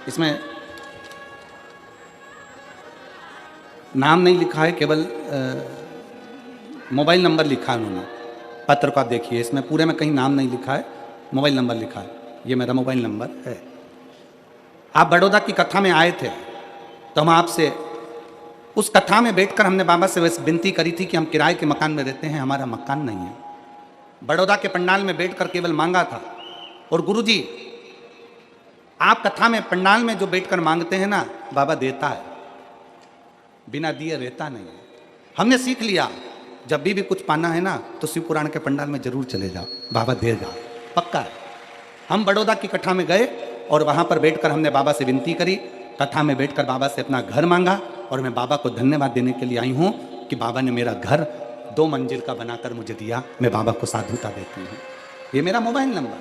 इसमें नाम नहीं लिखा है, केवल मोबाइल नंबर लिखा है उन्होंने। पत्र को आप देखिए, इसमें पूरे में कहीं नाम नहीं लिखा है, मोबाइल नंबर लिखा है। ये मेरा मोबाइल नंबर है। आप बड़ौदा की कथा में आए थे तो हम आपसे उस कथा में बैठकर हमने बाबा से वैसे विनती करी थी कि हम किराए के मकान में रहते हैं, हमारा मकान नहीं है। बड़ौदा के पंडाल में बैठकर केवल मांगा था। और गुरुजी, आप कथा में पंडाल में जो बैठकर मांगते हैं ना, बाबा देता है, बिना दिए रहता नहीं है। हमने सीख लिया, जब भी कुछ पाना है ना तो शिव पुराण के पंडाल में जरूर चले जाओ, बाबा देगा, पक्का है। हम बड़ौदा की कथा में गए और वहां पर बैठकर हमने बाबा से विनती करी, कथा में बैठकर बाबा से अपना घर मांगा। और मैं बाबा को धन्यवाद देने के लिए आई हूं कि बाबा ने मेरा घर 2 मंजिल का बनाकर मुझे दिया। मैं बाबा को साधुता देती हूँ। ये मेरा मोबाइल नंबर।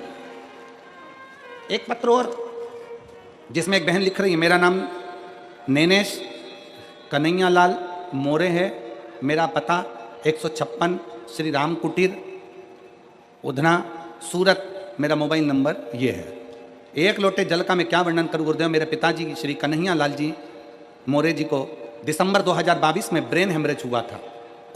एक पत्र और जिसमें एक बहन लिख रही है, मेरा नाम नैनेश कन्हैया लाल मोरे है, मेरा पता 156 श्री राम कुटीर उधना सूरत, मेरा मोबाइल नंबर ये है। एक लोटे जल का मैं क्या वर्णन करूं गुरुदेव। मेरे पिताजी श्री कन्हैया लाल जी मोरे जी को दिसंबर 2022 में ब्रेन हेमरेज हुआ था,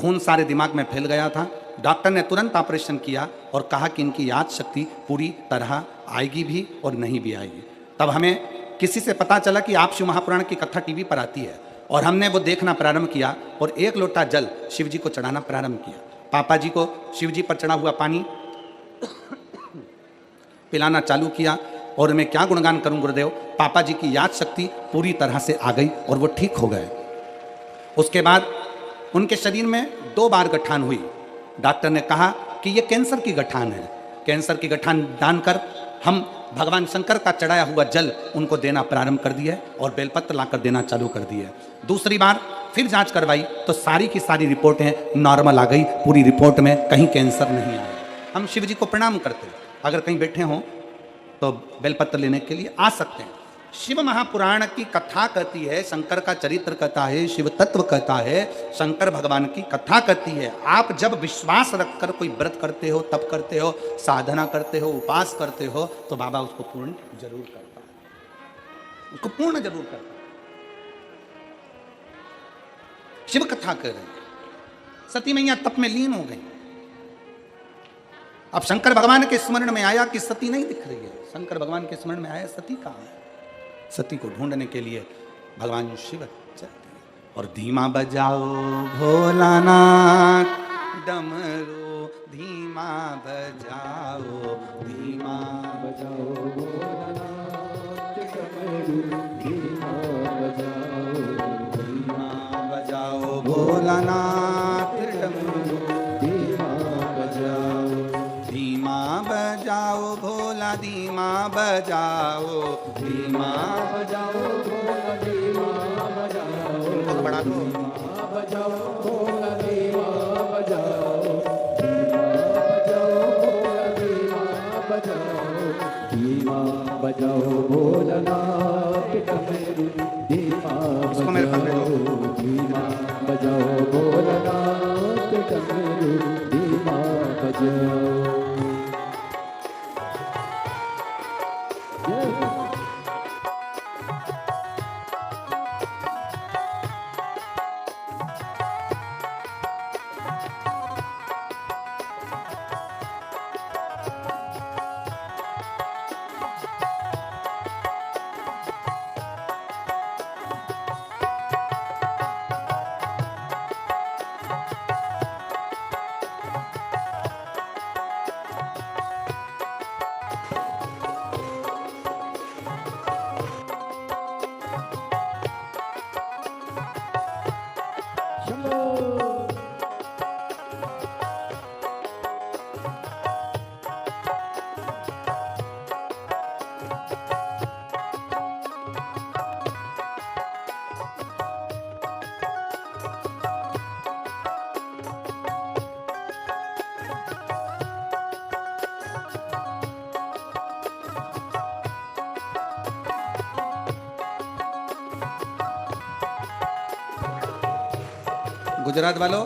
खून सारे दिमाग में फैल गया था। डॉक्टर ने तुरंत ऑपरेशन किया और कहा कि इनकी याद शक्ति पूरी तरह आएगी भी और नहीं भी आएगी। तब हमें किसी से पता चला कि आप शिव महापुराण की कथा टीवी पर आती है और हमने वो देखना प्रारंभ किया और 1 लोटा जल शिव जी को चढ़ाना प्रारंभ किया। पापा जी को शिव जी पर चढ़ा हुआ पानी पिलाना चालू किया और मैं क्या गुणगान करूं गुरुदेव, पापा जी की याद शक्ति पूरी तरह से आ गई और वो ठीक हो गए। उसके बाद उनके शरीर में 2 बार गठान हुई। डॉक्टर ने कहा कि ये कैंसर की गठान है। कैंसर की गठान जानकर हम भगवान शंकर का चढ़ाया हुआ जल उनको देना प्रारंभ कर दिया और बेलपत्र लाकर देना चालू कर दिया। दूसरी बार फिर जांच करवाई तो सारी की सारी रिपोर्टें नॉर्मल आ गई, पूरी रिपोर्ट में कहीं कैंसर नहीं आया। हम शिव जी को प्रणाम करते हैं, अगर कहीं बैठे हों तो बेलपत्र लेने के लिए आ सकते हैं। शिव महापुराण की कथा कहती है, शंकर का चरित्र कहता है, शिव तत्व कहता है, शंकर भगवान की कथा कहती है। आप जब विश्वास रखकर कोई व्रत करते हो, तप करते हो, साधना करते हो, उपास करते हो तो बाबा उसको पूर्ण जरूर करता है, उसको पूर्ण जरूर करता है। शिव कथा कर रहे हैं, सती मैया तप में लीन हो गई। अब शंकर भगवान के स्मरण में आया कि सती नहीं दिख रही है। शंकर भगवान के स्मरण में आया सती कहाँ है। सती को ढूंढने के लिए भगवान शिव चलते हैं और धीमा बजाओ भोलानाथ डमरू, धीमा बजाओ, धीमा बजाओ भोलानाथ डमरू, धीमा बजाओ, धीमा बजाओ भोलानाथ डमरू, धीमा बजाओ, धीमा बजाओ भोला, धीमा बजाओ, धीमा बजाओ भोला, धीमा बजाओ, बढ़ा दो, धीमा बजाओ भोला, धीमा बजाओ, धीमा बजाओ भोला, धीमा बजाओ, धीमा बजाओ भोलानाथ डमरू, धीमा इसको मेरे पास ले लो। बजाओ, धीमा बजाओ भोलानाथ डमरू, धीमा बजाओ। गुजरात वालों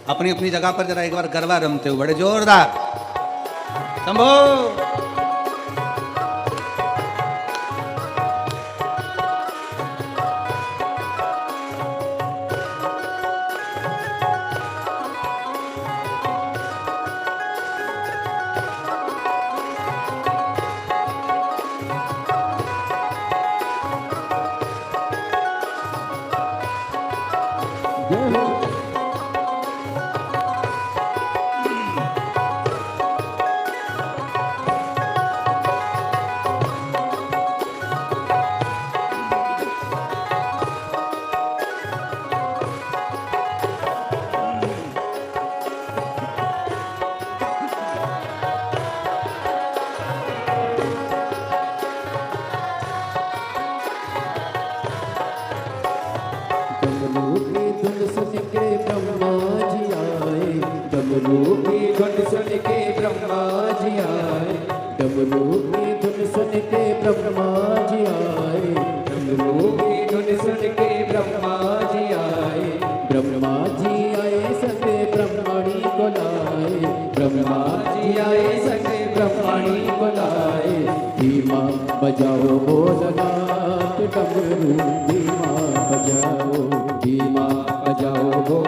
अपनी अपनी जगह पर जरा एक बार गरबा रमते हो बड़े जोरदार। शंभो डमरू की धुन सुन के ब्रह्मा जी आए, डमरू की धुन सुन के ब्रह्मा जी आए, डमरू की धुन सुन के ब्रह्मा जी आए, ब्रह्मा जी आए सके ब्रह्मणी को लाए, ब्रह्मा जी आए सके ब्रह्मणी को लाए, धीमा बजाओ भोलानाथ डमरू धीमा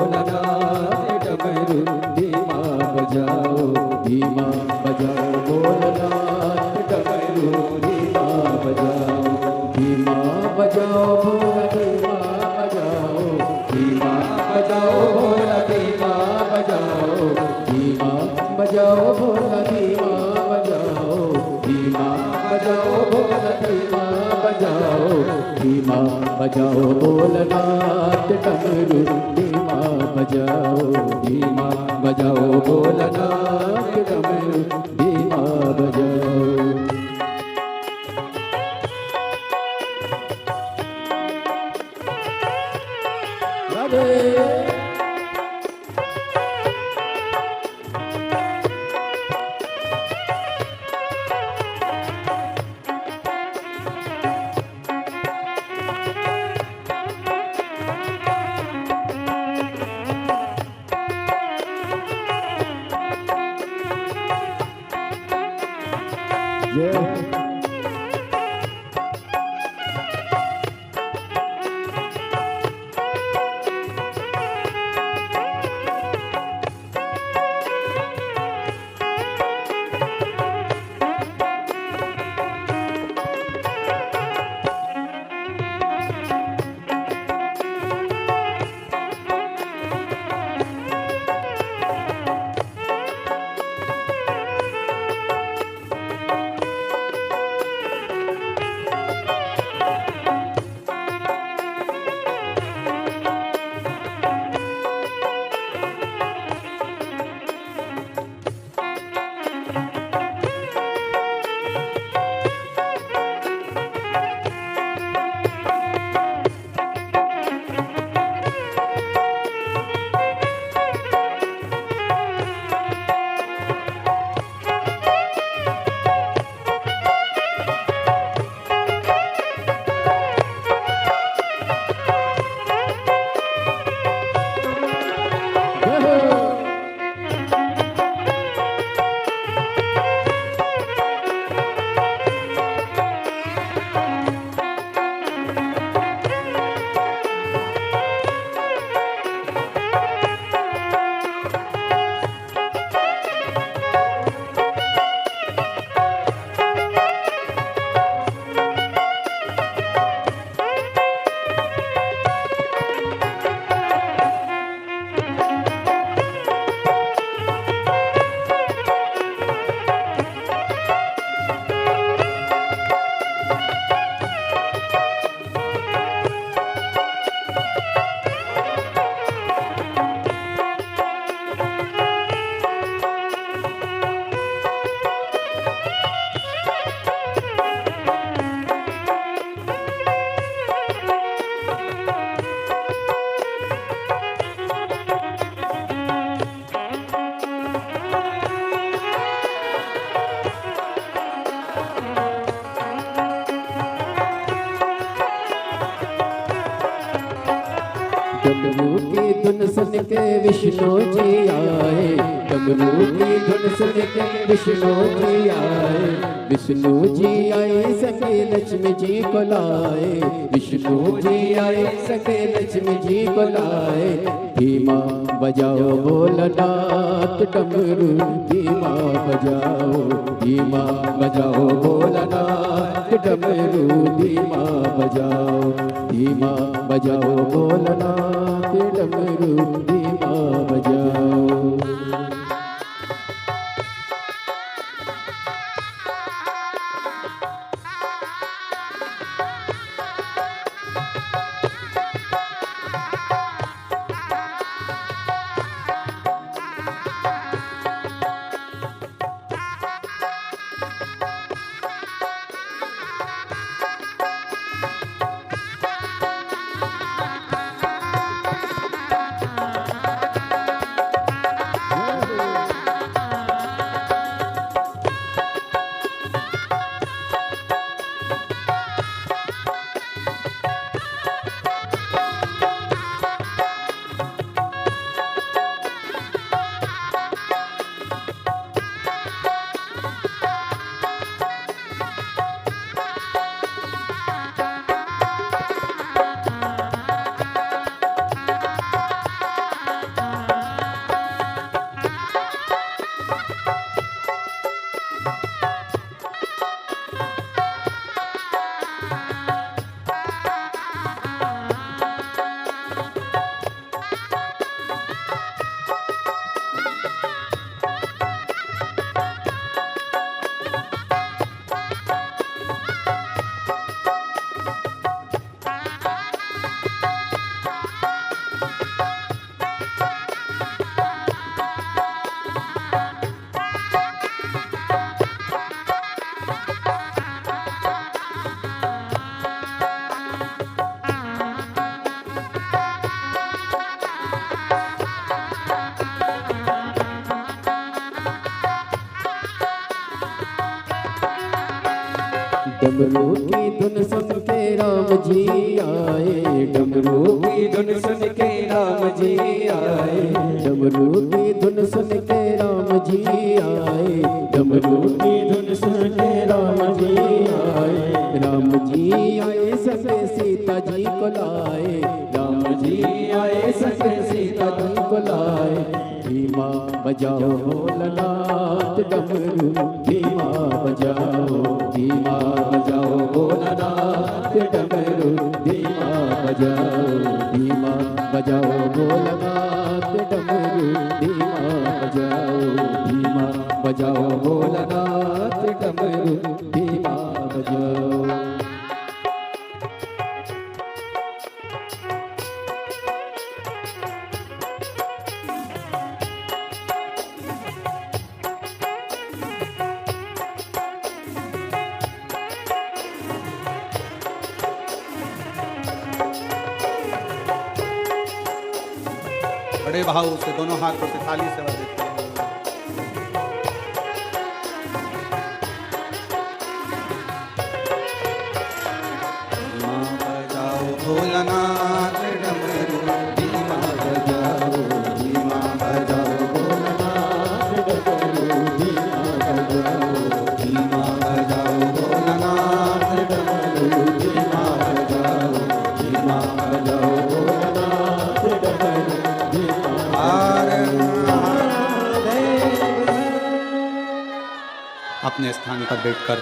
भोलानाथ डमरू धीमा बजाओ धीमा बजाओ भोलानाथ डमरू धीमा बजाओ धीमा बजाओ भोला धीमा बजाओ धीमा बजाओ भोला धीमा बजाओ धीमा बजाओ भोला धीमा बजाओ धीमा बजाओ भोला धीमा बजाओ धीमा बजाओ भोलानाथ डमरू धीमा बजाओ धीमा बजाओ भोलानाथ डमरू धीमा बजाओ डमरू की धुन सुन के विष्णु जी आए डमरू की धुन सुन के विष्णु जी आए विष्णु जी आए संगे लक्ष्मी जी को लाए विष्णु जी आए संगे लक्ष्मी जी को लाए धीमा बजाओ भोलानाथ डमरू धीमा बजाओ धीमा बजाओ भोलानाथ डमरू धीमा बजाओ धीमा बजाओ भोलानाथ डमरू धीमा बजाओ डमरू की धुन सुन के राम जी आए, डमरू की धुन सुन के राम जी आए, डमरू की धुन सुन के राम जी आए, डमरू की धुन सुन के राम जी आए, राम जी आए संग सीता जी को लाए, राम जी आए संग सीता जी को लाए, धीमा बजाओ भोलानाथ डमरू, धीमा बजाओ, धीमा बजाओ भोलानाथ डमरू, धीमा बजाओ, धीमा बजाओ भोलानाथ डमरू, धीमा बजाओ, धीमा बजाओ भोलानाथ डमरू, धीमा बजाओ। बड़े भाव से दोनों हाथों से ताली से बजाते हैं। धीमा बजाओ भोलानाथ डमरू, धीमा बजाओ, धीमा बजाओ भोलानाथ डमरू, धीमा बजाओ, धीमा बजाओ भोलानाथ डमरू, धीमा बजाओ, धीमा बजाओ भोलानाथ डमरू। अपने स्थान पर बैठकर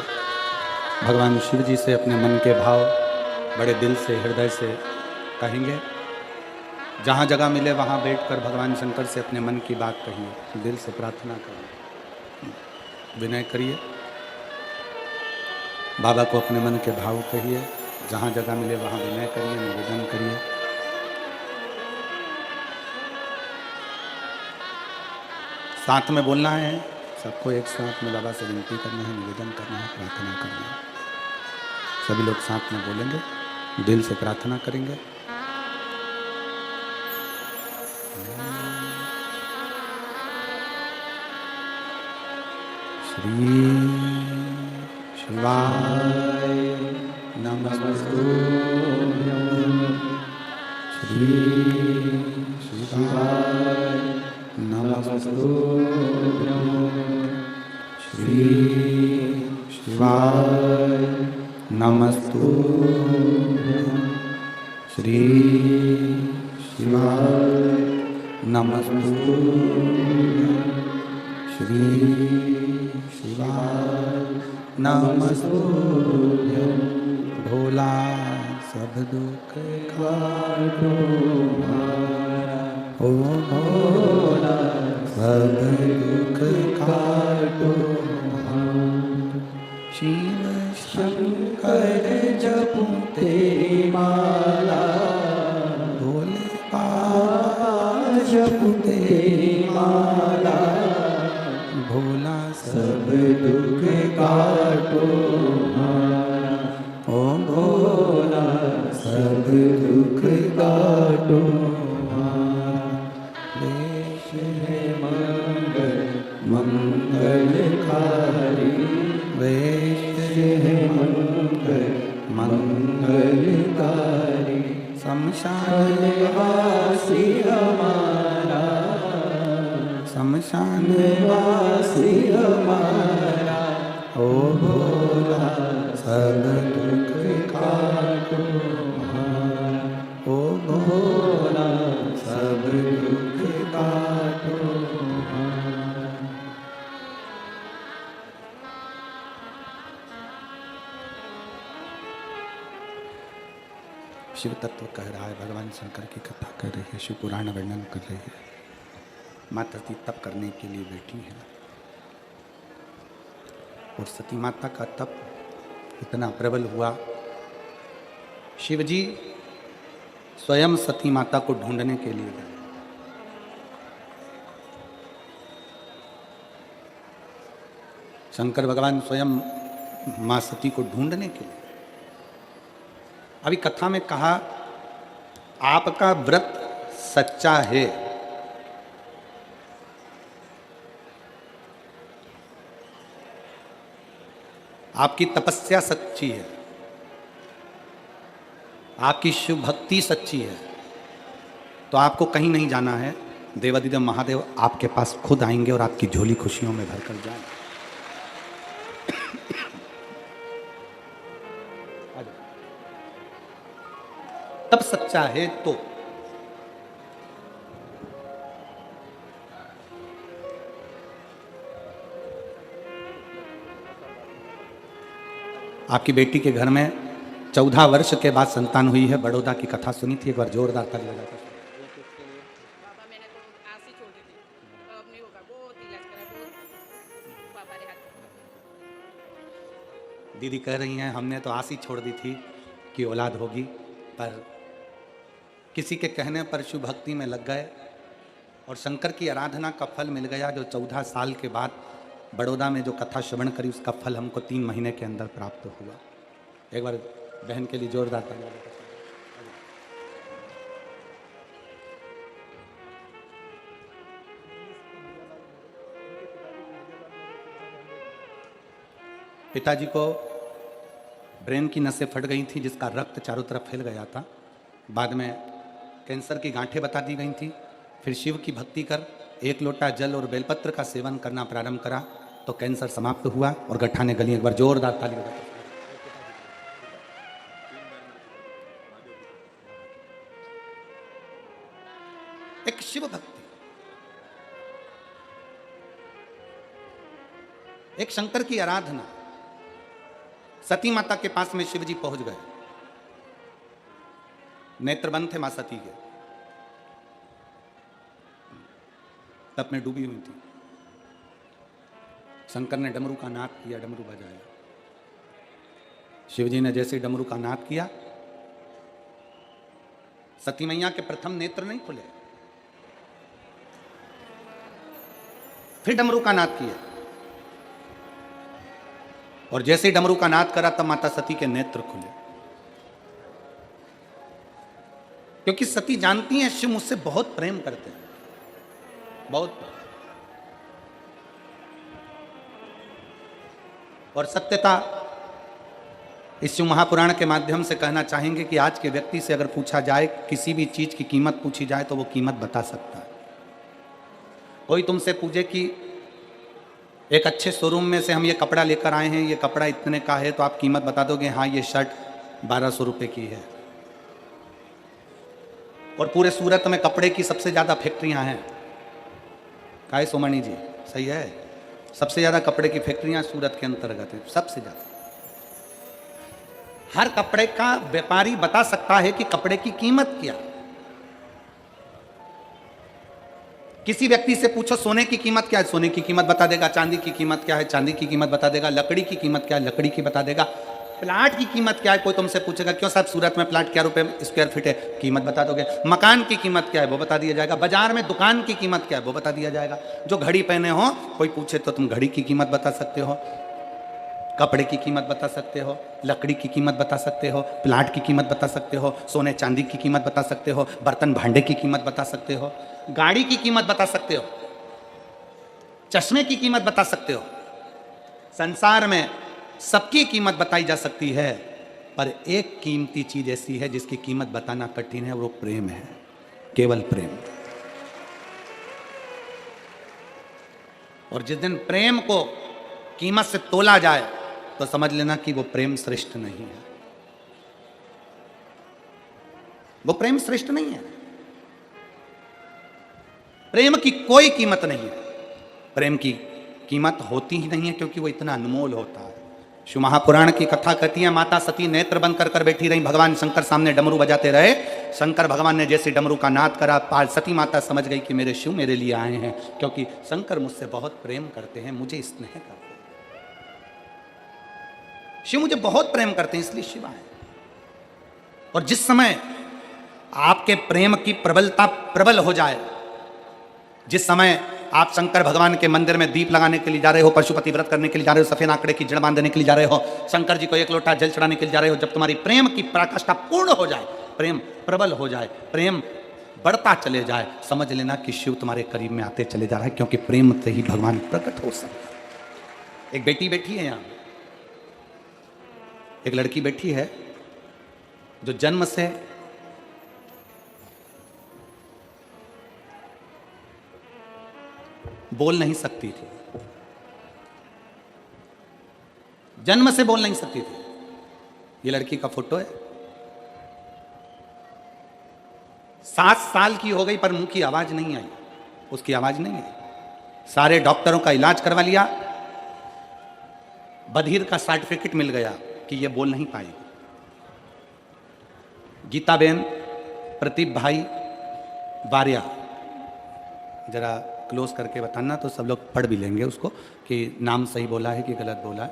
भगवान शिव जी से अपने मन के भाव बड़े दिल से हृदय से कहेंगे। जहाँ जगह मिले वहाँ बैठकर भगवान शंकर से अपने मन की बात कहिए, दिल से प्रार्थना करिए, विनय करिए, बाबा को अपने मन के भाव कहिए। जहाँ जगह मिले वहाँ विनय करिए, निवेदन करिए। साथ में बोलना है, सबको एक साथ में बाबा से विनती करना है, निवेदन करना है, प्रार्थना करना है। सभी लोग साथ में बोलेंगे, दिल से प्रार्थना करेंगे। श्री शिवाय नमस्तुभ्यं, श्री शिवाय नमस्तुभ्यं, श्री शिवाय नमस्तुभ्यं, श्री शिवाय नमस्तुभ्यं, श्री शिवाय नमस्तुभ्यं। भोला सब दुख काटो हमारा, ओ भोला सब दुख काटो हमारा। शिव शंकर जपूं तेरी माला, भोले बाबा जपूं तेरी माला, भोला सब दुख काटो हमारा, ओ भोला सब दुख काटो हमारा। देश है मंगल मंगलकारी, वेश है मंगल मंगलकारी, शमशान वासी हमारा, शमशान वासी हमारा, ओ भोला सब दुख काटो हमारा, ओ भोला सब दुख काटो हमारा। शिव तत्व कह रहा है, भगवान शंकर की कथा कर रही है, शिव पुराण वर्णन कर रही है। माता सती तप करने के लिए बैठी है और सती माता का तप इतना प्रबल हुआ, शिव जी स्वयं सती माता को ढूंढने के लिए गए। शंकर भगवान स्वयं मां सती को ढूंढने के लिए। अभी कथा में कहा, आपका व्रत सच्चा है, आपकी तपस्या सच्ची है, आपकी शिव भक्ति सच्ची है, तो आपको कहीं नहीं जाना है। देवादिदेव महादेव आपके पास खुद आएंगे और आपकी झोली खुशियों में भरकर जाएंगे। तब सच्चा है तो आपकी बेटी के घर में 14 वर्ष के बाद संतान हुई है। बड़ौदा की कथा सुनी थी, एक बार जोरदार ताली बजाकर। पापा मैंने तो आस ही छोड़ दी थी, अब नहीं होगा, बहुत इलाज करा, बहुत पापा ने हाथ। दीदी कह रही हैं हमने तो आस ही छोड़ दी थी कि औलाद होगी, पर किसी के कहने पर शिव भक्ति में लग गए और शंकर की आराधना का फल मिल गया, जो 14 साल के बाद बड़ौदा में जो कथा श्रवण करी उसका फल हमको 3 महीने के अंदर प्राप्त हुआ। एक बार बहन के लिए जोरदार ताली। पिताजी को ब्रेन की नसें फट गई थी, जिसका रक्त चारों तरफ फैल गया था। बाद में कैंसर की गांठें बता दी गई थी। फिर शिव की भक्ति कर 1 लोटा जल और बेलपत्र का सेवन करना प्रारंभ करा तो कैंसर समाप्त हुआ और गठाने गली। एक बार जोरदार ताली बजाकर। एक शिव भक्ति, एक शंकर की आराधना। सती माता के पास में शिव जी पहुंच गए, नेत्र बंद थे मां सती के, तब में डूबी हुई थी। शंकर ने डमरू का नाद किया, डमरू बजाया। शिव जी ने जैसे डमरू का नाद किया, सती मैया के प्रथम नेत्र नहीं खुले। फिर डमरू का नाद किया और जैसे ही डमरू का नाद करा तब माता सती के नेत्र खुले, क्योंकि सती जानती हैं शिव मुझसे बहुत प्रेम करते हैं, बहुत। और सत्यता इस शिव महापुराण के माध्यम से कहना चाहेंगे कि आज के व्यक्ति से अगर पूछा जाए, किसी भी चीज की कीमत पूछी जाए तो वो कीमत बता सकता है। कोई तुमसे पूछे कि एक अच्छे शोरूम में से हम ये कपड़ा लेकर आए हैं, ये कपड़ा इतने का है, तो आप कीमत बता दोगे हाँ ये शर्ट 1200 रुपए की है। और पूरे सूरत में कपड़े की सबसे ज्यादा फैक्ट्रियां हैं, काहे सोमनी जी सही है, सबसे ज्यादा कपड़े की फैक्ट्रियां सूरत के अंतर्गत है, सबसे ज्यादा। हर कपड़े का व्यापारी बता सकता है कि कपड़े की कीमत क्या है। किसी व्यक्ति से पूछो सोने की कीमत क्या है, सोने की कीमत बता देगा। चांदी की कीमत क्या है, चांदी की कीमत बता देगा। लकड़ी की कीमत क्या है, लकड़ी की बता देगा। प्लाट की कीमत क्या है, कोई तुमसे पूछेगा क्यों साहब सूरत में प्लाट क्या रुपए स्क्वायर फीट है, कीमत बता दोगे। मकान की कीमत क्या है वो बता दिया जाएगा। बाजार में दुकान की कीमत क्या है वो बता दिया जाएगा। जो घड़ी पहने हो, कोई पूछे तो तुम घड़ी की कीमत बता सकते हो, कपड़े की कीमत बता सकते हो, लकड़ी की कीमत बता सकते हो, प्लाट की कीमत बता सकते हो, सोने चांदी की कीमत बता सकते हो, बर्तन भांडे की कीमत बता सकते हो, गाड़ी की कीमत बता सकते हो, चश्मे की कीमत बता सकते हो। संसार में सबकी कीमत बताई जा सकती है, पर एक कीमती चीज ऐसी है जिसकी कीमत बताना कठिन है, वो प्रेम है, केवल प्रेम। और जिस दिन प्रेम को कीमत से तोला जाए तो समझ लेना कि वो प्रेम श्रेष्ठ नहीं है, वो प्रेम श्रेष्ठ नहीं है। प्रेम की कोई कीमत नहीं है, प्रेम की कीमत होती ही नहीं है, क्योंकि वो इतना अनमोल होता है। शिव महापुराण की कथा कहती है माता सती नेत्र बंद कर बैठी रही, भगवान शंकर सामने डमरू बजाते रहे। शंकर भगवान ने जैसे डमरू का नाद करा, सती माता समझ गई कि मेरे शिव मेरे लिए आए हैं, क्योंकि शंकर मुझसे बहुत प्रेम करते हैं, मुझे स्नेह करते हैं। शिव मुझे बहुत प्रेम करते हैं, इसलिए शिव आए। और जिस समय आपके प्रेम की प्रबलता प्रबल हो जाए, जिस समय आप शंकर भगवान के मंदिर में दीप लगाने के लिए जा रहे हो, पशुपति व्रत करने के लिए जा रहे हो, सफेद आंकड़े की जड़ बांधने के लिए जा रहे हो, शंकर जी को 1 लोटा जल चढ़ाने के लिए जा रहे हो, जब तुम्हारी प्रेम की पराकाष्ठा पूर्ण हो जाए, प्रेम प्रबल हो जाए, प्रेम बढ़ता चले जाए, समझ लेना कि शिव तुम्हारे करीब में आते चले जा रहा है, क्योंकि प्रेम से ही भगवान प्रकट हो सकते। एक बेटी बैठी है यहाँ, एक लड़की बैठी है जो जन्म से बोल नहीं सकती थी, जन्म से बोल नहीं सकती थी। ये लड़की का फोटो है। 7 साल की हो गई पर मुंह की आवाज नहीं आई, उसकी आवाज नहीं आई। सारे डॉक्टरों का इलाज करवा लिया, बधिर का सर्टिफिकेट मिल गया कि ये बोल नहीं पाएगी। गीताबेन प्रदीप भाई बारिया, जरा क्लोज करके बताना तो सब लोग पढ़ भी लेंगे उसको कि नाम सही बोला है कि गलत बोला है।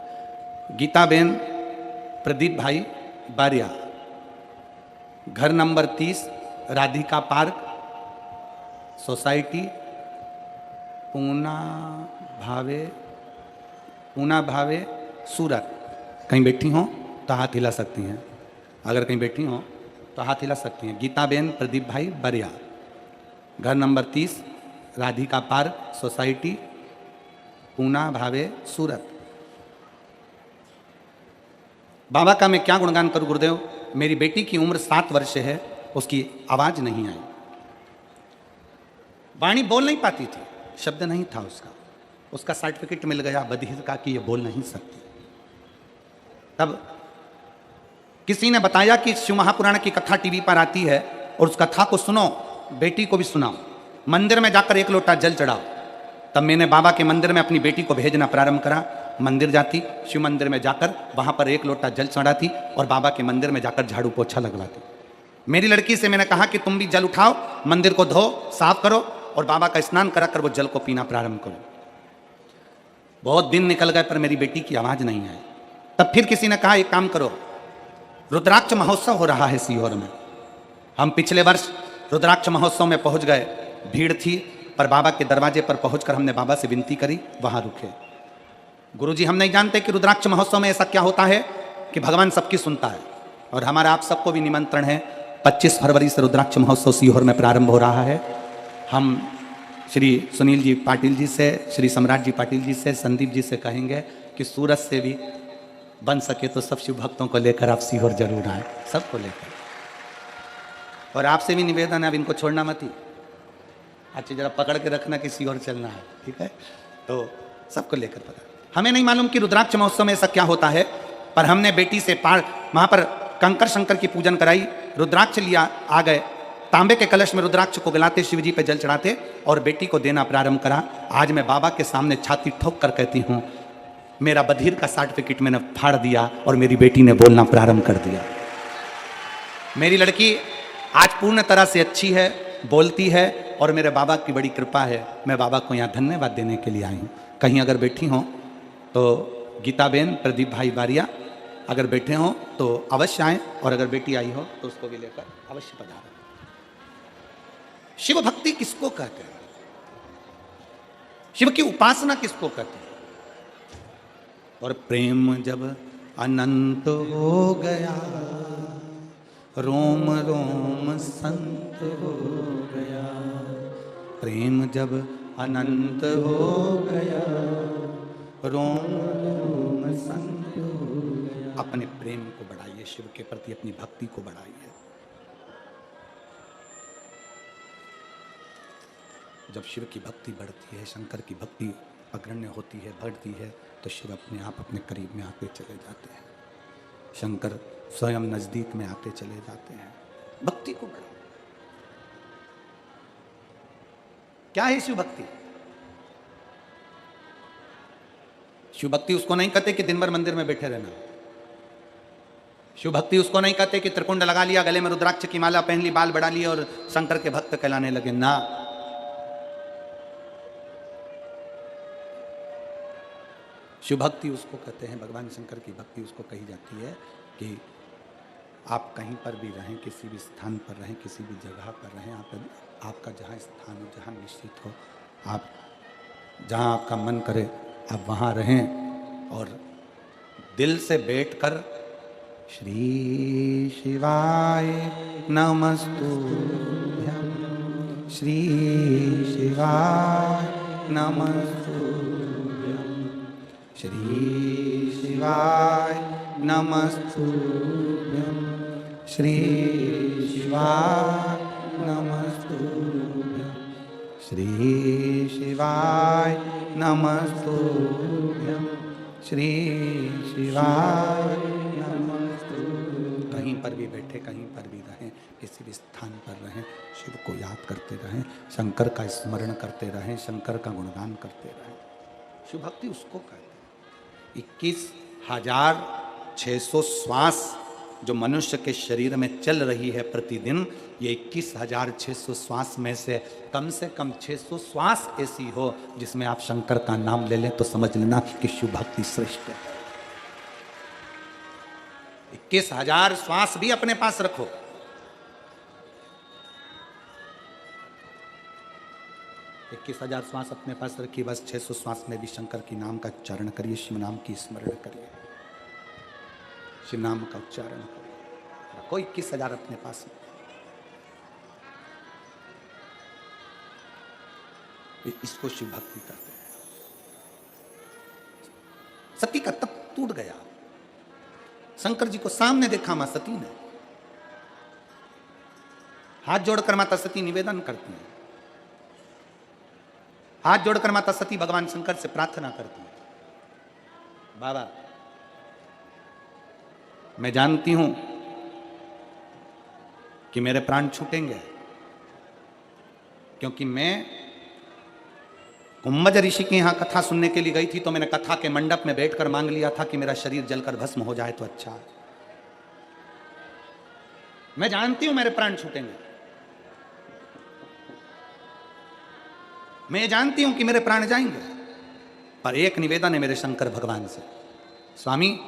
गीताबेन प्रदीप भाई बारिया, घर number 30, Radhika park, society, Poona भावे सूरत। कहीं बैठी हो तो हाथ हिला सकती हैं, अगर कहीं बैठी हो तो हाथ हिला सकती हैं। गीताबेन प्रदीप भाई बारिया, घर number 30, Radhika park, society, Poona भावे सूरत। बाबा का मैं क्या गुणगान करूं गुरुदेव। मेरी बेटी की उम्र 7 वर्ष है, उसकी आवाज नहीं आई, वाणी बोल नहीं पाती थी, शब्द नहीं था उसका। उसका सर्टिफिकेट मिल गया बधिर का कि ये बोल नहीं सकती। तब किसी ने बताया कि शिव महापुराण की कथा टीवी पर आती है और उस कथा को सुनो, बेटी को भी सुनाओ, मंदिर में जाकर 1 लोटा जल चढ़ाओ। तब मैंने बाबा के मंदिर में अपनी बेटी को भेजना प्रारंभ करा। मंदिर जाती, शिव मंदिर में जाकर वहां पर 1 लोटा जल चढ़ाती और बाबा के मंदिर में जाकर झाड़ू पोछा लगवाती। मेरी लड़की से मैंने कहा कि तुम भी जल उठाओ, मंदिर को धो साफ करो और बाबा का स्नान करा कर वो जल को पीना प्रारंभ करो। बहुत दिन निकल गए पर मेरी बेटी की आवाज नहीं आई। तब फिर किसी ने कहा एक काम करो, रुद्राक्ष महोत्सव हो रहा है सीहोर में। हम पिछले वर्ष रुद्राक्ष महोत्सव में पहुंच गए, भीड़ थी पर बाबा के दरवाजे पर पहुंचकर हमने बाबा से विनती करी, वहां रुके। गुरुजी हम नहीं जानते कि रुद्राक्ष महोत्सव में ऐसा क्या होता है कि भगवान सबकी सुनता है। और हमारा आप सबको भी निमंत्रण है, 25 फरवरी से रुद्राक्ष महोत्सव सीहोर में प्रारंभ हो रहा है। हम श्री सुनील जी पाटिल जी से, श्री सम्राट जी पाटिल जी से, संदीप जी से कहेंगे कि सूरत से भी बन सके तो सब शिव भक्तों को लेकर आप सीहोर जरूर आए, सबको लेकर। और आपसे भी निवेदन है, अब इनको छोड़ना मत ही, अच्छी जरा पकड़ के रखना कि सीहोर चलना है, ठीक है। तो सबको लेकर पकड़। हमें नहीं मालूम कि रुद्राक्ष महोत्सव में ऐसा क्या होता है, पर हमने बेटी से वहां पर कंकर शंकर की पूजन कराई, रुद्राक्ष लिया, आ गए, तांबे के कलश में रुद्राक्ष को गलाते, शिव जी पे जल चढ़ाते और बेटी को देना प्रारंभ करा। आज मैं बाबा के सामने छाती ठोक कर कहती हूँ, मेरा बधिर का सर्टिफिकेट मैंने फाड़ दिया और मेरी बेटी ने बोलना प्रारंभ कर दिया। मेरी लड़की आज पूर्ण तरह से अच्छी है, बोलती है और मेरे बाबा की बड़ी कृपा है। मैं बाबा को यहाँ धन्यवाद देने के लिए आई हूँ। कहीं अगर बैठी हो तो गीताबेन प्रदीप भाई बारिया अगर बैठे हो तो अवश्य आएँ, और अगर बेटी आई हो तो उसको भी लेकर अवश्य पधारें। शिव भक्ति किसको कहते हैं, शिव की उपासना किसको कहते हैं। और प्रेम जब अनंत हो गया, रोम रोम संत हो गया। प्रेम जब अनंत हो गया, रोम रोम संत हो गया। अपने प्रेम को बढ़ाइए, शिव के प्रति अपनी भक्ति को बढ़ाइए। जब शिव की भक्ति बढ़ती है, शंकर की भक्ति अग्रण्य होती है, बढ़ती है, तो शिव अपने आप अपने करीब में आते चले जाते हैं, शंकर स्वयं नजदीक में आते चले जाते हैं। भक्ति को बढ़ाओ। क्या है शिव भक्ति? शिव भक्ति उसको नहीं कहते कि दिन भर मंदिर में बैठे रहना। शिव भक्ति उसको नहीं कहते कि त्रिकुंड लगा लिया, गले में रुद्राक्ष की माला पहन ली, बाल बढ़ा लिए और शंकर के भक्त कहलाने लगे, ना। शिव भक्ति उसको कहते हैं, भगवान शंकर की भक्ति उसको कही जाती है कि आप कहीं पर भी रहें, किसी भी स्थान पर रहें, किसी भी जगह पर रहें, आपका जहाँ स्थान हो, जहाँ निश्चित हो, आप जहाँ आपका मन करे आप वहाँ रहें और दिल से बैठकर श्री शिवाय नमस्तुभ्यं, श्री शिवाय नमस्तुभ्यं, श्री शिवाय नमस्तुभ्यं श्री शिवाय नमस्तुभ्यं श्री शिवाय नमस्तुभ्यं श्री शिवाय नमस्तुभ्यं। कहीं पर भी बैठे, कहीं पर भी रहें, किसी भी स्थान पर रहें, शिव को याद करते रहें, शंकर का स्मरण करते रहें, शंकर का गुणगान करते रहें। शिव भक्ति उसको कहते हैं। 21,600 श्वास जो मनुष्य के शरीर में चल रही है प्रतिदिन, ये 21,600 श्वास में से कम 600 श्वास ऐसी हो जिसमें आप शंकर का नाम ले लें तो समझ लेना कि शिव भक्ति श्रेष्ठ है। 21,000 श्वास भी अपने पास रखो। इक्कीस 21,000 श्वास अपने पास रखिए, बस 600 श्वास में भी शंकर की नाम का उच्चारण करिए, शिव नाम की स्मरण करिए, शिव नाम का उच्चारण करिए। कोई 21,000 अपने पास नहीं। इसको शिव भक्ति कहते हैं। सती का तप टूट गया। शंकर जी को सामने देखा मां सती ने, हाथ जोड़कर माता सती निवेदन करती है, हाथ जोड़कर माता सती भगवान शंकर से प्रार्थना करती है, बाबा मैं जानती हूं कि मेरे प्राण छूटेंगे, क्योंकि मैं कुंभज ऋषि के यहां कथा सुनने के लिए गई थी, तो मैंने कथा के मंडप में बैठकर मांग लिया था कि मेरा शरीर जलकर भस्म हो जाए तो अच्छा है। मैं जानती हूं मेरे प्राण छूटेंगे, मैं जानती हूं कि मेरे प्राण जाएंगे, पर एक निवेदन है मेरे शंकर भगवान से, स्वामी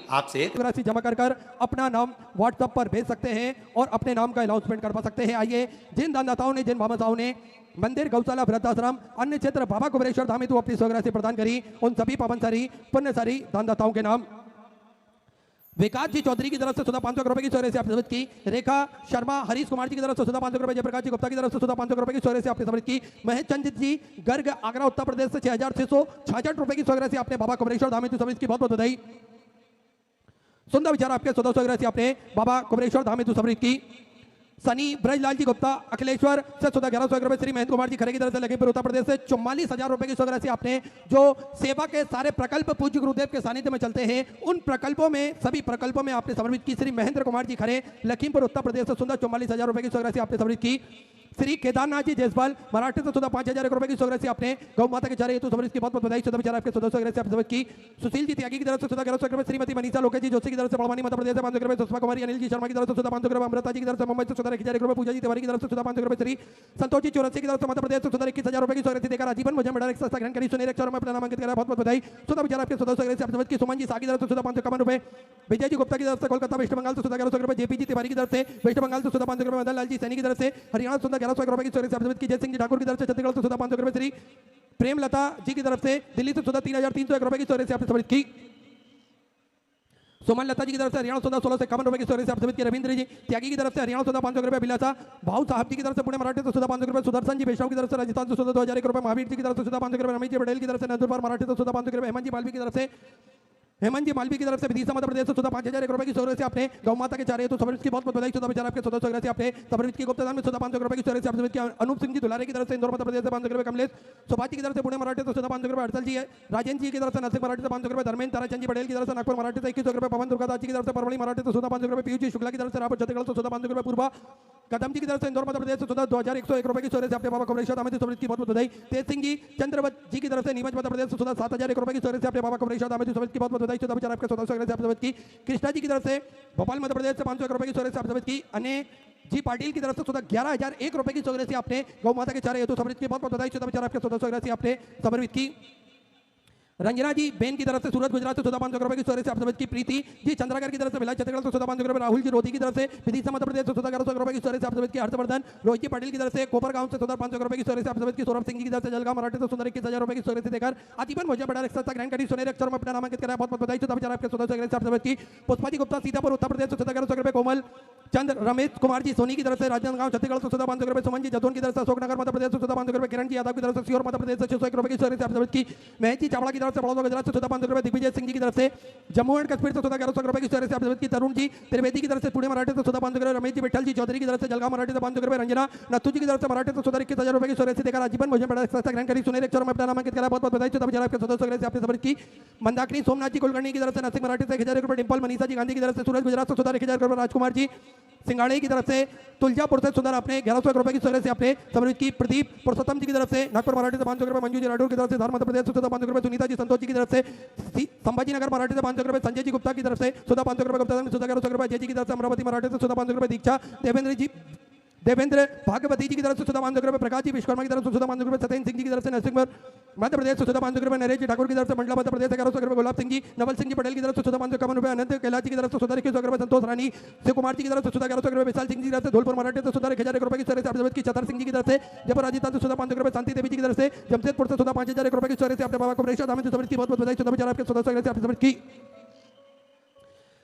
आपसे एक राशि जमा कर अपना नाम व्हाट्सएप पर भेज सकते हैं और अपने नाम का अनाउंसमेंट करवा सकते हैं। आइए, जिन दानदाताओं ने, जिन भामाशाओं ने मंदिर, गौशाला, वृद्धाश्रम, अन्य क्षेत्र बाबा कुबेरेश्वर धाम हेतु अपनी स्वराशि प्रदान करी, उन सभी पावनसारी पुण्यसारी दानदाताओं के नाम विकास जी चौधरी की तरफ से 500 रुपए की स्वराशि आपने समझ की, रेखा शर्मा हरीश कुमार जी की तरफ से 500 रुपए, जयप्रकाश जी गुप्ता की तरफ से 500 रुपए की स्वराशि आपने समझ की, महेश चंद जी गर्ग आगरा उत्तर प्रदेश से 6,666 रुपए की स्वराशि आपने बाबा कुबेरेश्वर धाम हेतु समझ की, बहुत बहुत बधाई। सुंदर विचार आपके 1400 की राशि आपने बाबा कुबेरेश्वर धाम हेतु समर्पित की। सनी ब्रजलाल जी गुप्ता अखिलेश्वर से 1100 रुपए, श्री महेंद्र कुमार जी खरे की तरफ से लखीमपुर उत्तर प्रदेश से 44,000 रुपए की राशि आपने, जो सेवा के सारे प्रकल्प पूज्य गुरुदेव के सानिध्य में चलते हैं, उन प्रकल्पों में, सभी प्रकल्पों में आपने समर्पित की। श्री महेंद्र कुमार जी खरे लखीमपुर उत्तर प्रदेश से सुंदर 44,000 रुपए की राशि आपने समर्पित की। श्री केदारनाथ जी जयसवाल मराठी से 5,000 रुपए की राशि आपने गौ माता के चारे हेतु समर्पित की, बहुत बहुत बधाई। 14 विचार आपके 1400 की राशि आपने समर्पित की। सुशील जी त्यागी की तरफ से 1100 रुपए, श्रीमती मनीषा लोके जी जोशी की तरफ से बड़वानी मध्य प्रदेश से 500 रुपए, सुषमा कुमारी अनिल जी शर्मा की तरफ से 500 रुपए, अमृता जी की तरफ से मुंबई से 1,000 रुपए, पूजा जी तिवारी की तरफ से 500 रुपए, श्री संतोष जी चौरसी की तरफ से मध्य प्रदेश से 21,000 रुपए की राशि देकर आजीवन मुझे बड़ा एक संस्था ग्रहण करी, सुनील अक्षर में अपना नामांकित करा, बहुत बहुत बधाई। 14 विचार आपके 1400 की राशि आपने समर्पित की। सुमन जी सागी की तरफ से 551 रुपए, विजय जी गुप्ता की तरफ से कोलकाता वेस्ट बंगाल से 1100 रुपए, जेपी जी तिवारी की तरफ से वेस्ट बंगाल से 500 रुपए, मदन लाल जी सैनी की तरफ से हरियाणा 1100 रुपए की राशि आपने समर्पित की। जय सिंह जी ठाकुर की तरफ से छत्तीसगढ़ से 500 रुपए, श्री प्रेमलता जी की तरफ से दिल्ली से 3,301 रुपए की राशि आपने समर्पित की। सुमन लता जी की तरफ से हरियाणा 1651 रुपए की राशि आपने समर्पित की। रविंद्र जी त्यागी की तरफ से हरियाणा 500 रुपए, बिलासा भाऊ साहब जी की तरफ से पुणे मराठी से 500 रुपए, सुदर्शन जी वैष्णव की तरफ से राजस्थान से 2,000 रुपए, महावीर जी की तरफ से 500 रुपए, रमेश जी पटेल की तरफ से नंदुरबार मराठी से 500 रुपए, हेमंत जी मालवी की तरफ से विदिशा मध्य प्रदेश से 5,000 रुपए की राशि आपने गौ माता के चारे तो समर्पित की, बहुत बहुत बधाई। 14 विचार आपके 1400 की राशि आपने समर्पित की। गुप्तदान में 500 रुपए की राशि आपने समर्पित किया। अनूप सिंह जी दुलारे की तरफ से इंदौर मध्य प्रदेश से 500 रुपए, कमलेश सुभाष की तरफ से पुणे मराठी से 500 रुपए, हर्षल जी राजेंद्र जी की तरफ से नरसिंह मराठी से 500 रुपए, धर्मेंद्र ताराचंद जी पटेल की तरफ से नागपुर मराठी से 2100 रुपए, पवन दुर्गादास जी की तरफ से परवड़ी मराठी से 500 रुपए, पीयूष जी शुक्ला की तरफ से रायपुर छत्तीसगढ़ से 500 रुपए, पूर्वा कदम जी की तरफ से इंदौर मध्य प्रदेश से 2,101 रुपए की राशि आपने बाबा कुबेरेश्वर धाम हेतु समर्पित की, बहुत बहुत बधाई। तेज सिंह जी चंद्रवत जी की तरफ से नीमच मध्य प्रदेश से 7,001 रुपए की राशि आपने बाबा कुबेरेश्वर धाम हेतु समर्पित की, बहुत बहुत बधाई। 14 विचार आपके 1400 की राशि की। कृष्णा जी की तरफ से भोपाल मध्य प्रदेश से 501 रुपए की राशि आपने समर्पित की। अने जी पाटिल की तरफ से 11,001 रुपए की राशि आपने गौ माता के चारे हेतु समर्पित की, बहुत बहुत बधाई। 14 विचार आपके 1400 की राशि आपने समर्पित की। रंजना जी बेन की तरफ से सूरत गुजरात से 500 रुपए की राशि आप समझ की। प्रीति जी चंद्रागर की तरफ से भिलाई छत्तीसगढ़ से 500 रुपए, राहुल जी रोधी की तरफ से विदिशा मध्य प्रदेश से 1100 रुपए की राशि आप समझ की। हर्षवर्धन रोहित जी पटेल की तरफ से कोपर गांव से 500 रुपए की राशि आप समझ की। सौरभ सिंह जी की तरफ से जलगांव मराठी से 21,000 रुपए की राशि देकर आजीवन मुझे बड़ा संस्था ग्रहण करी, सुनेर अक्षर में अपना नामांकित करा, बहुत बहुत बधाई। 14 विचार आपके 1400 की राशि आप समझ की। पुष्पा जी गुप्ता सीतापुर उत्तर प्रदेश से 1100 रुपए, कोमल चंद रमेश कुमार जी सोनी की तरफ से राजनांदगांव छत्तीसगढ़ से 500 रुपए, सुमन जी जतौन की तरफ से अशोकनगर मध्य प्रदेश से 500 रुपए, किरण जी यादव की तरफ से सियोर मध्य प्रदेश से 601 रुपए की राशि आप समझ की। महेश जी चावड़ा की तरफ से बड़ौदा गुजरात से 14,500 रुपए, दिग्विजय सिंह जी की तरफ से जम्मू एंड कश्मीर से 1100 रुपए की तरफ से आप की तरुण जी त्रिवेदी की तरफ से पुणे मराठी से 14,500 रुपए, रमेश जी विठल जी चौधरी की तरफ से जलगांव मराठी से 500 रुपए, रंजना नत्थू जी की तरफ से मराठी से 21,000 रुपए की से देखा राजीवन भोजन बड़ा सस्ता ग्रहण करी सुनील एक में अपना नामांकित करा, बहुत बहुत बधाई चौथा जरा आपके सदस्यों से आपने सबर की। मंदाकिनी सोमनाथ जी कुलकर्णी की तरफ से नरसिंह मराठी से 1,000 रुपए, डिंपल मनीषा जी गांधी की तरफ से सूरज गुजरात से 1,000 रुपए, राजकुमार जी सिंगाड़ी की तरफ से तुलजापुर से सुंदर अपने 1100 रुपए की से आपने समृद्ध की। प्रदीप पुरुषोत्तम जी की तरफ से नागपुर मराठी से 500 रुपए, मंजू जी राठौर की तरफ से धार मध्य प्रदेश से 500 रुपए, सुनीता जी संतोष जी की तरफ से संभाजी नगर मराठी से 500 रुपए, संजय जी गुप्ता की तरफ से 500 रुपए, गुप्ता 1100 रुपए, जय जी की तरफ से अमरावती मराठी से 500 रुपए, दीक्षा देवेंद्र भागवती जी की तरफ से 500 रुपए, प्रकाश जी विश्वकर्मा की तरफ से 500 रुपए, सत्येंद्र सिंह जी की तरफ से नरसिंहपुर मध्य प्रदेश से 500 रुपए, नरेश जी ठाकुर की तरफ से मंडला मध्य प्रदेश 1100 रुपए, गुलाब सिंह जी नवल सिंह जी पटेल की तरफ से 500 रुपए, अनंत कैलाश जी की तरफ से 2100 रुपए, संतोष रानी शिव कुमार जी की तरफ से 1100 रुपए, विशाल सिंह जी की तरफ से धौलपुर मराठी से 1000 रुपए की तरह से आप की चतर सिंह जी की तरफ से जयपुर राजस्थान से 500 रुपए, शांति देवी जी की तरफ से जमशेदपुर से 5,000 रुपए की तरह से आपने बाबा को प्रेषित हमें समझ की बहुत बहुत बधाई चौदह आपके सदस्य आपने समझ की।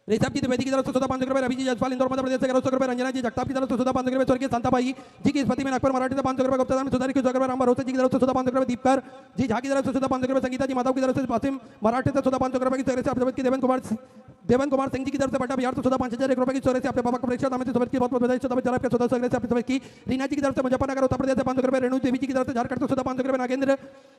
रेसाब जी द्विवेदी की तरफ से 500 रुपए, रवि जी जसपाल इंदौर मध्य प्रदेश से 1100 रुपए, रंजना जी जगताप की तरफ से 500 रुपए, स्वर्गीय शांताबाई जी की स्मृति में नागपुर मराठी से 500 रुपए, गुप्ता में सुधारी की रुपए, राम भरोसे जी की तरफ से 500 रुपए, दीपकर जी झा की तरफ से 500 रुपए, संगीता जी माधव की तरफ से वासिम मराठी से 500 रुपए की तरह से आप की देवेंद्र कुमार सिंह जी की तरफ से पटा बिहार से 5,000 रुपए की तरह से आपने बाबा को प्रेक्षक हमें समझ की बहुत बहुत बधाई आपके सदस्य से आपने समझ की। रीना जी की तरफ से मुजफ्फरनगर उत्तर प्रदेश से 500 रुपए, रेणु देवी जी की तरफ से झारखंड से 500 रुपए, नागेंद्र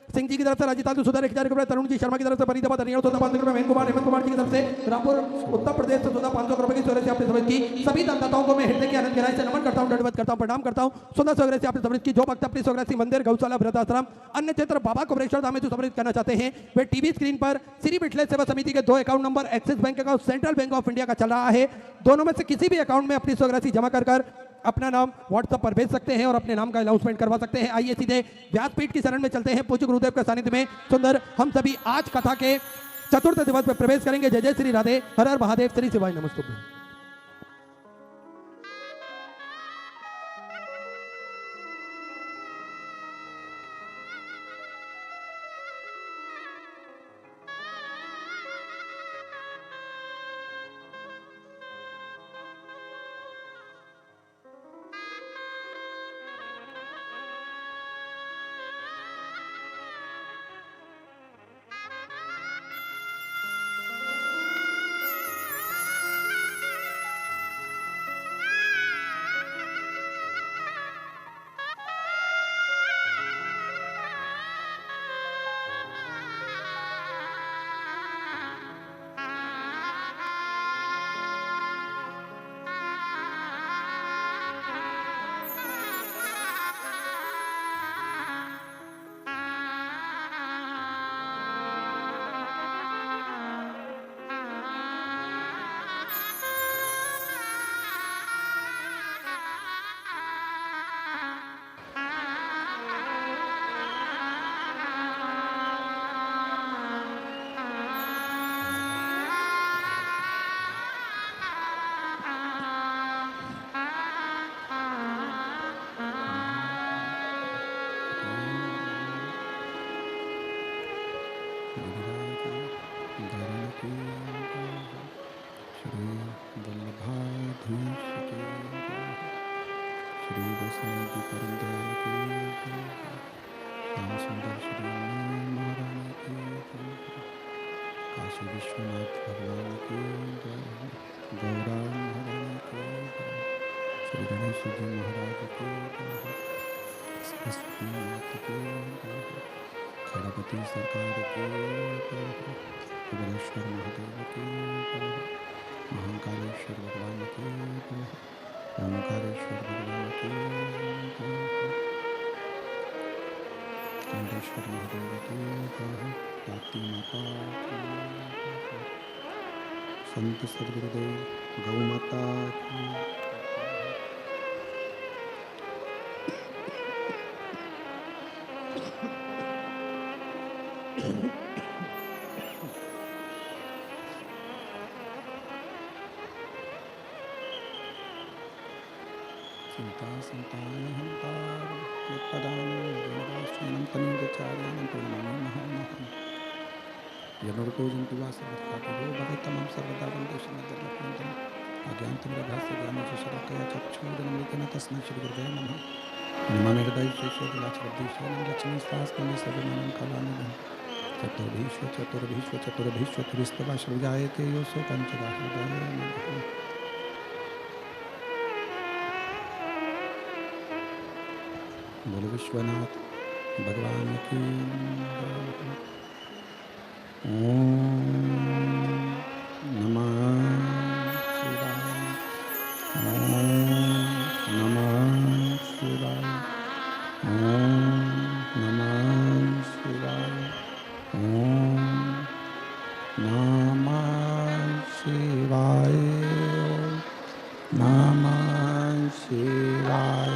सिंह जी की तरफ से राजस्थान से 1,000 रुपए, तरुण जी शर्मा की तरफ से फरीदाबाद हरियाणा 500 रुपए, हेमंत कुमार जी की तरफ से रामपुर उत्तर प्रदेश से 500 रुपए की तरह से आपने समझ की। सभी दानदाताओं को मैं हृदय के आनंद गहराई से नमन करता हूं, दंडवत करता हूं, प्रणाम करता हूं। 16 सौ से आपने समझ की। जो भक्त अपनी स्वग्रसी मंदिर गौशाला वृद्धाश्रम अन्य क्षेत्र बाबा कुबरेश्वर धाम में जो समर्पित करना चाहते हैं वे टीवी स्क्रीन पर श्री विठलेश सेवा समिति के 2 account number axis bank account central bank of India का चल रहा है। दोनों में से किसी भी अकाउंट में अपनी स्वग्रसी जमा कर अपना नाम व्हाट्सएप पर भेज सकते हैं और अपने नाम का अनाउंसमेंट करवा सकते हैं। आइए सीधे व्यासपीठ की शरण में चलते हैं। पूज्य गुरुदेव के सानिध्य में सुंदर हम सभी आज कथा के चतुर्थ दिवस में प्रवेश करेंगे। जय जय श्री राधे, हर हर महादेव, श्री शिवाय नमस्तुभ्यं। विश्वनाथ भगवान की गौरा महारानी की श्री गणेश जी महाराज की सरस्वती माता की खड़गपति सरकार की भुवनेश्वर महादेव की महाकालेश्वर भगवान की ओंकारेश्वर भगवान की चंडेश्वर महादेव की ताप्ती माता की संत सदगुरुदेव गौ माता की चिंता संतानहंतार यत्पदानं तनुचार्यानं प्रणमामि महामहम् यनुर्तो जंतु वासवत्कारो भगतमं सर्वदा वन्दे श्रीमद्भगवन्तं अज्ञानतिमिरभास्य ज्ञानचक्षुषकया चक्षुरुन्मिलितेन तस्मै श्रीगुरुवे नमः नमामि हृदये श्रीशैललाचलब्धीशैलं लक्ष्मीशास्त्रमे सर्वमानं कलानिधं चतुर्भीष्व चतुर्भीष्व चतुर्भीष्व त्रिस्तवा सृजायते योऽसो पंचदाहृदय। बोलो विश्वनाथ भगवान की ओम नमः शिवाय। ओम नमः शिवाय। ओम नमः शिवाय। ओम नमः शिवाय। नमः शिवाय।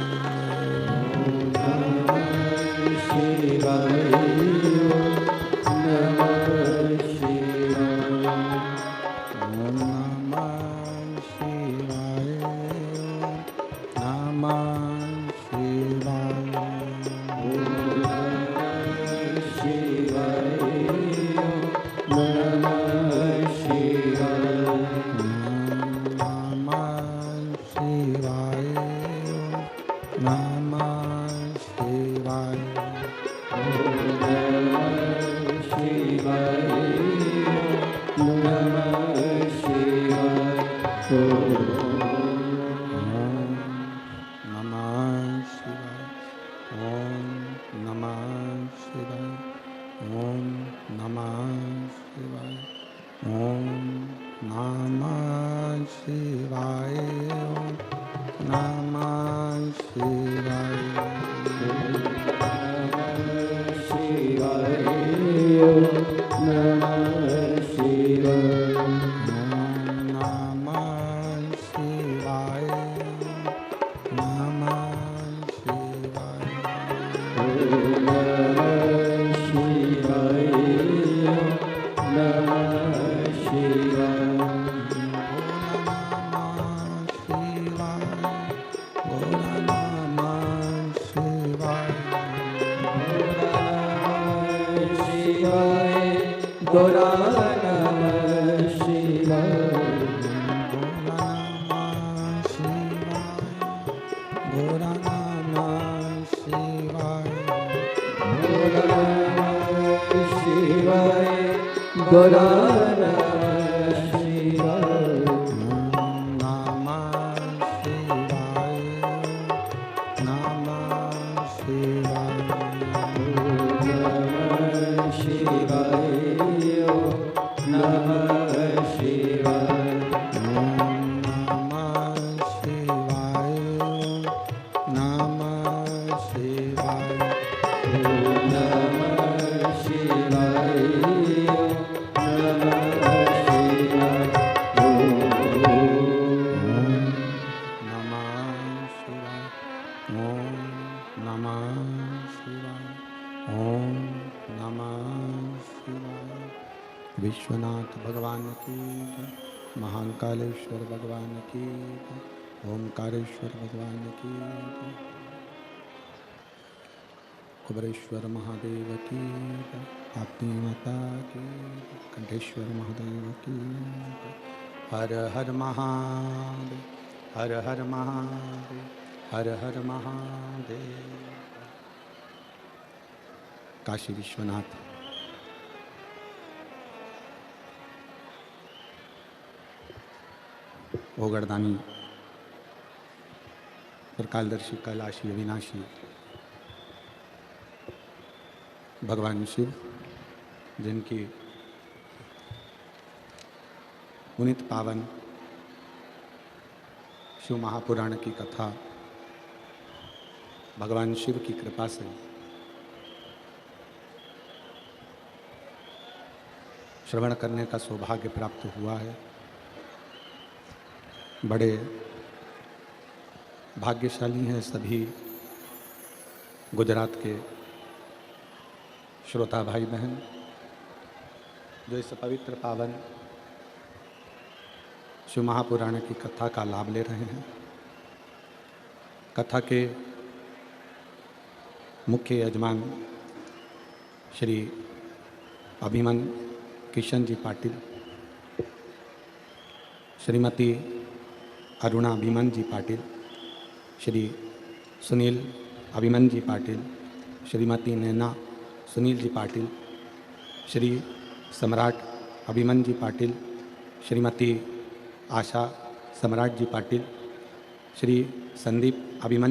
विश्वनाथ भगवान की जय। महाकालेश्वर भगवान की जय। ओमकारेश्वर भगवान की जय। कुबरेश्वर महादेव की जय। आपकी माता की जय। कंठेश्वर महादेव की जय। हर हर महादेव। हर हर महादेव। हर हर महादेव। काशी विश्वनाथ ओगरदानी त्रिकालदर्शी कैलाशी अविनाशी भगवान शिव, जिनकी पुनित पावन शिव महापुराण की कथा भगवान शिव की कृपा से श्रवण करने का सौभाग्य प्राप्त हुआ है। बड़े भाग्यशाली हैं सभी गुजरात के श्रोता भाई बहन जो इस पवित्र पावन शिव महापुराण की कथा का लाभ ले रहे हैं। कथा के मुख्य यजमान श्री अभिमन किशन जी पाटिल, श्रीमती अरुणा अभिमन जी पाटिल, श्री सुनील अभिमन जी पाटिल, श्रीमती नैना सुनील जी पाटिल, श्री सम्राट अभिमन जी पाटिल, श्रीमती आशा सम्राट जी पाटिल, श्री संदीप अभिमन